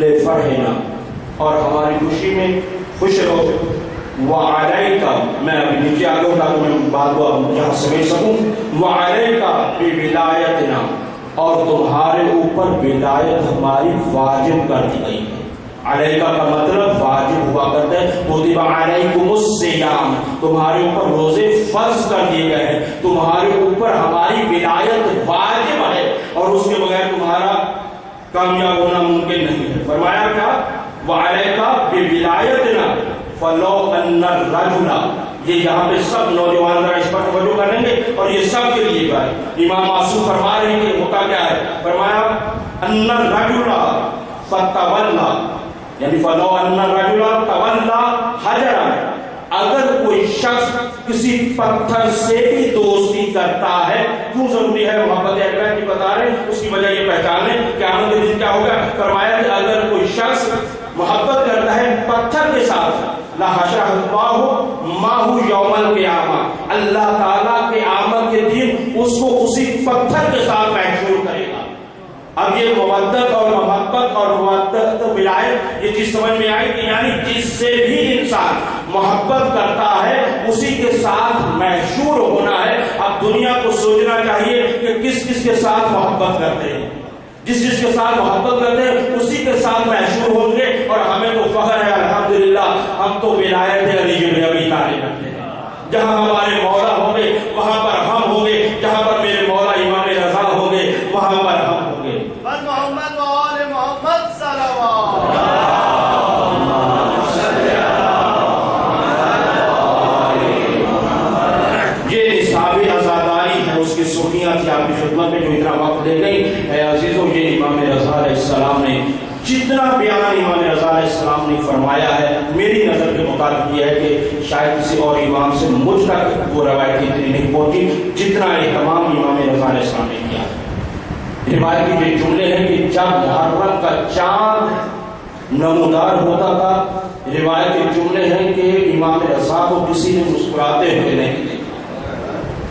لفرحنا، اور ہماری خوشی میں خوش رہو. وعلیک، میں ابھی نیچے آ گیا تاکہ میں بات کو یہاں سمجھ سکوں. وعلیک بولایتنا، اور تمہارے اوپر ولایت ہماری واجب کر دی گئی ہے. علیکہ کا مطلب واجب ہوا کرتا ہے. کتب علیکم الصیام، تمہارے اوپر روزے فرض کر دیے گئے ہیں. تمہارے اوپر ہماری ولایت واجب ہے، اور اس کے بغیر تمہارا کامیاب ہونا ممکن نہیں ہے. فرمایا کیا؟ وعلیکہ بولایتنا فلو ان الرجل. یہ یہاں پہ سب نوجوان ذرا اس پر توجہ کریں گے، اور یہ سب کے لیے بات. امام معصوم فرما رہے ہیں کہ ہوتا کیا ہے. فرمایا ان الرجل فتولا، یعنی فلو ان الرجل تولا حجرا، اگر کوئی شخص کسی پتھر سے بھی دوستی کرتا ہے. کیوں ضروری ہے محبت اکرم کی بتا رہے ہیں، اس کی وجہ یہ پہچان لیں کہ قیامت کے دن کیا ہوگا. فرمایا کہ اگر کوئی شخص محبت کرتا ہے پتھر کے ساتھ، لحشرہ اللہ ماہ یوم القیامہ، اللہ تعالیٰ قیامت کے دن اس کو اسی پتھر کے ساتھ محشور کرے گا. اب یہ مودت اور محبت اور مودت ولایت یہ چیز سمجھ میں آئی کہ یعنی جس سے بھی انسان محبت کرتا ہے اسی کے ساتھ محشور ہونا ہے. اب دنیا کو سوچنا چاہیے کہ کس کس کے ساتھ محبت کرتے ہیں. جس جس کے ساتھ محبت کرتے ہیں اسی کے ساتھ محشور ہوں گے. اور ہمیں تو فخر ہے الحمدللہ، ہم تو ولایت علی بن ابی طالب کرتے ہیں. جہاں ہمارے مولا ہوں گے وہاں پر ہم ہوں گے، جہاں پر میرے مولا امام رضا ہوں گے وہاں پر ہم ہوں گے. محمد و آل محمد صلوات. فرمایا ہے میری نظر کے مطابق یہ ہے کہ شاید کسی اور امام سے مجھ تک وہ روایت اتنی نہیں پہنچی جتنا اہتمام امام رضا علیہ السلام نے کیا. روایت کے یہ جملے ہیں کہ جب محرم کا چاند نمودار ہوتا تھا، روایت کے جملے ہیں کہ امام رضا کو کسی نے مسکراتے ہوئے نہیں دیکھا،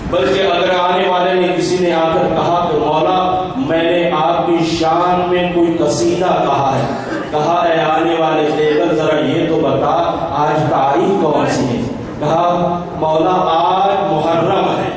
بلکہ اگر آنے والے نے کسی نے آ کر کہا کہ مولا میں نے آپ کی شان میں کوئی قصیدہ کہا ہے، کہا اے آنے والے دیگر ذرا یہ تو بتا آج تاریخ کون سی ہے، کہا مولا آج محرم ہے،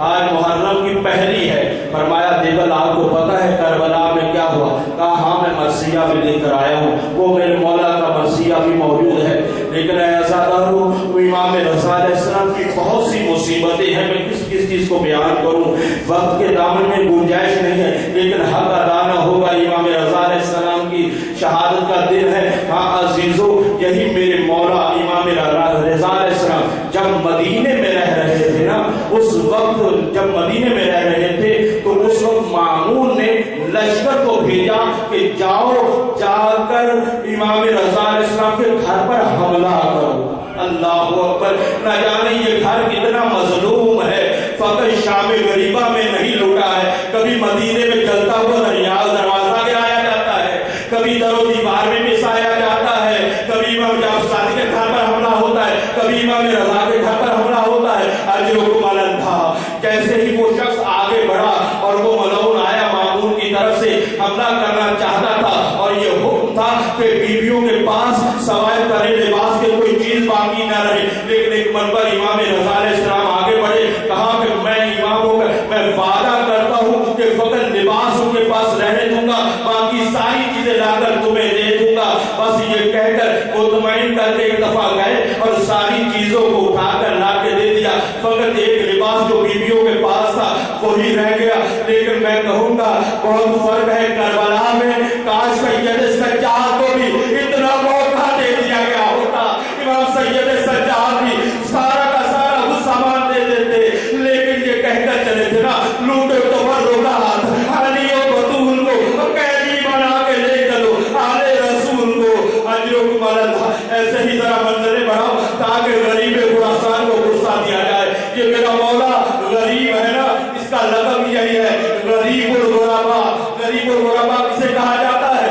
آج محرم کی پہلی ہے. فرمایا دیگر آپ کو پتہ ہے کربلا میں کیا ہوا؟ کہا ہاں میں مرثیہ بھی لے کر آیا ہوں، وہ میرے مولا کا مرثیہ بھی موجود ہے. لیکن ایسا دارو امام رضا علیہ السلام کی بہت سی مصیبتیں ہیں، میں کس چیز کو بیان کروں، وقت کے دامن میں گنجائش نہیں ہے، لیکن حق ادا نہ ہوگا. امام رضا علیہ السلام کی شہادت کا دن ہے. ہاں عزیزو، یہی میرے مولا امام رضا علیہ السلام جب مدینے میں رہ رہے تھے نا، اس وقت جب مدینے میں رہ رہے تھے تو اس وقت مامون نے لشکر کو بھیجا کہ جاؤ جا کر امام رضا علیہ السلام کے گھر پر حملہ کرو. اللہ اکبر، نہ جانے یہ گھر کتنا مظلوم ہے. فقط شام غریبہ میں نہیں لوٹا ہے، کبھی مدینے میں چلتا ہوا دروازہ گرایا جاتا ہے، کبھی در و دیوار میں مسایا جاتا ہے، کبھی امام جعفر صادق کے گھر پر حملہ ہوتا ہے، کبھی امام رضا کے گھر پر حملہ ہوتا ہے. اجرکم علی اللہ. جیسے ہی وہ شخص آگے بڑھا اور وہ ملعون آیا مامون کی طرف سے حملہ کرنا چاہتا تھا، اور یہ حکم تھا کہ بیویوں کے پاس سوائے ترے لباس کے کوئی چیز باقی نہ رہے. لیکن ایک مرتبہ امام رضا علیہ السلام آگے بڑھے، کہا کہ میں اماموں کا میں وعدہ کرتا ہوں کہ فقط لباس ان کے پاس رہنے دوں گا، باقی ساری چیزیں لا کر تمہیں دے دوں گا. بس یہ کہہ کر مطمئن کر کے ایک دفعہ گئے اور ساری چیزوں کو اٹھا کر لا کے دے دیا. فقط ایک لباس جو بیویوں کے پاس تھا وہی رہ گیا. لیکن میں کہوں گا بہت فرق ہے کربلا میں. کاش سید سجاد کو بھی اتنا موقع دے دیا گیا ہوتا، امام سید سجاد بھی سارا کا سارا وہ سامان دے دیتے. لیکن یہ کہہ کر چلے تھے نا لوٹے تو روکا ہاتھ حالیوں بطول کو قیدی بنا کے لے چلو آلے رسول کو. اجرکم علی اللہ. ایسے ہی ذرا منظریں بڑھاؤ تاکہ غریب خراسان کو غصہ دیا جائے. یہ میرا مولا غریب ہے نا، اس کا لقب یہی ہے غریب الغربا. غریب الغربا کسے کہا جاتا ہے؟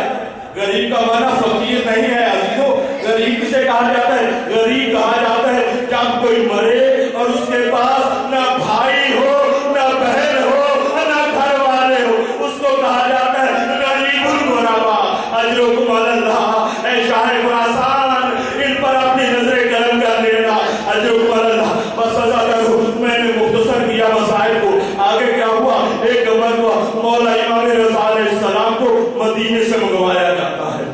غریب کا معنی فقیر نہیں ہے عزیزو. غریب کسے کہا جاتا ہے؟ غریب کہا جاتا ہے جب کوئی مرے اور اس کے پاس نہ بھائی ہو نہ بہن ہو نہ گھر والے ہو، اس کو کہا جاتا ہے غریب الغربا. اجرکم علی اللہ. اے شاہ خراسان ان پر اپنی نظر کرم کر لینا. اجرکم علی اللہ. بس سزا کرو، میں نے مختصر کیا مسائل کو. آگے کیا ہوا؟ ایک مرتبہ مولا امام رضا علیہ السلام کو مدینے سے منگوایا جاتا ہے.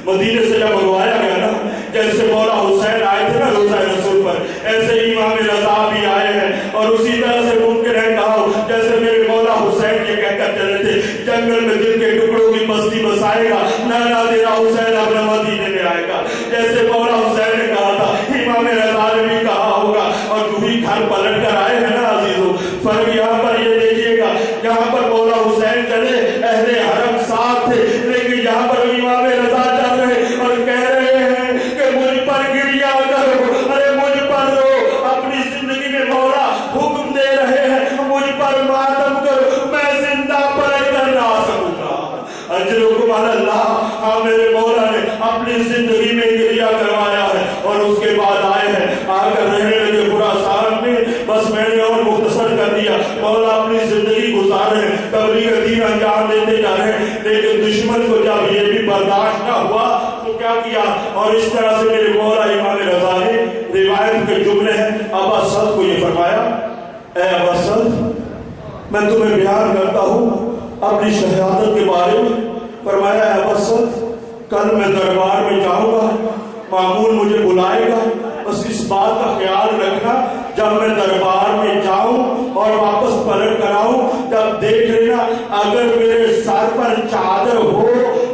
مدینے سے جب منگوایا گیا نا، جیسے مولا حسین آئے تھے نا روزہ رسول پر، ایسے ہی امام رضا بھی آئے ہیں. اور اسی طرح سے ممکن ہے کہا جیسے میرے مولا حسین یہ کہہ کر چلے تھے جنگل میں دل کے ٹکڑوں کی بستی بسائے گا، نانا تیرا حسین اپنا مدینے میں آئے گا. جیسے مولا حسین نے کہا تھا امام رضا نے بھی کہا ہوگا. اور جو بھی گھر پلٹ کر آئے ہیں نا عزیزو، فرق یہاں پر یہ دیکھیے گا، یہاں پر مولا حسین چلے اہل حرم ساتھ تھے، لیکن یہاں پر امام رضا چل رہے اور کہہ رہے ہیں کہ مجھ پر گریا کرو، ارے مجھ پر رو. اپنی زندگی میں مولا حکم دے رہے ہیں مجھ پر ماتم کرو، میں زندہ پلٹ کر نہ آ سکوں گا. اجرکم علی اللہ. ہاں میرے مولا نے اپنی زندگی میں گریا کروایا ہے اور اس کے بعد آئے ہیں آ کر رہنے لگے خراسان میں. بس میں نے اور مختصر کر دیا. مولا اپنی زندگی گزار رہے ہیں، تبلیغ دین انجام دیتے جا رہے ہیں، لیکن دشمن کو جب یہ بھی برداشت نہ ہوا تو کیا کیا؟ اور اس طرح سے میرے مولا امام رضا نے روایت کے جملے ہیں ابا سعد کو یہ فرمایا، اے ابا سعد میں تمہیں بیان کرتا ہوں اپنی شہادت کے بارے میں. فرمایا اے ابا سعد کل میں دربار میں جاؤں گا، مامون مجھے بلائے گا، بس اس بات کا خیال رکھنا جب میں دربار میں جاؤں اور واپس پلٹ کر آؤں جب دیکھ لینا اگر میرے سر پر چادر ہو،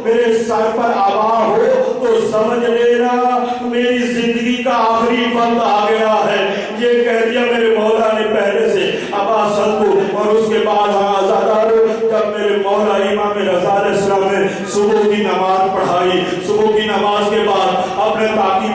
میرے سر پر عبا ہو تو سمجھ لینا میری زندگی کا آخری وقت آ گیا ہے. یہ کہہ دیا میرے مولا نے پہلے سے ابا سعد کو. اور اس کے بعد جب میرے مولا امام رضا علیہ السلام نے صبح کی نماز پڑھائی، صبح کی نماز کے بعد اپنے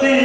3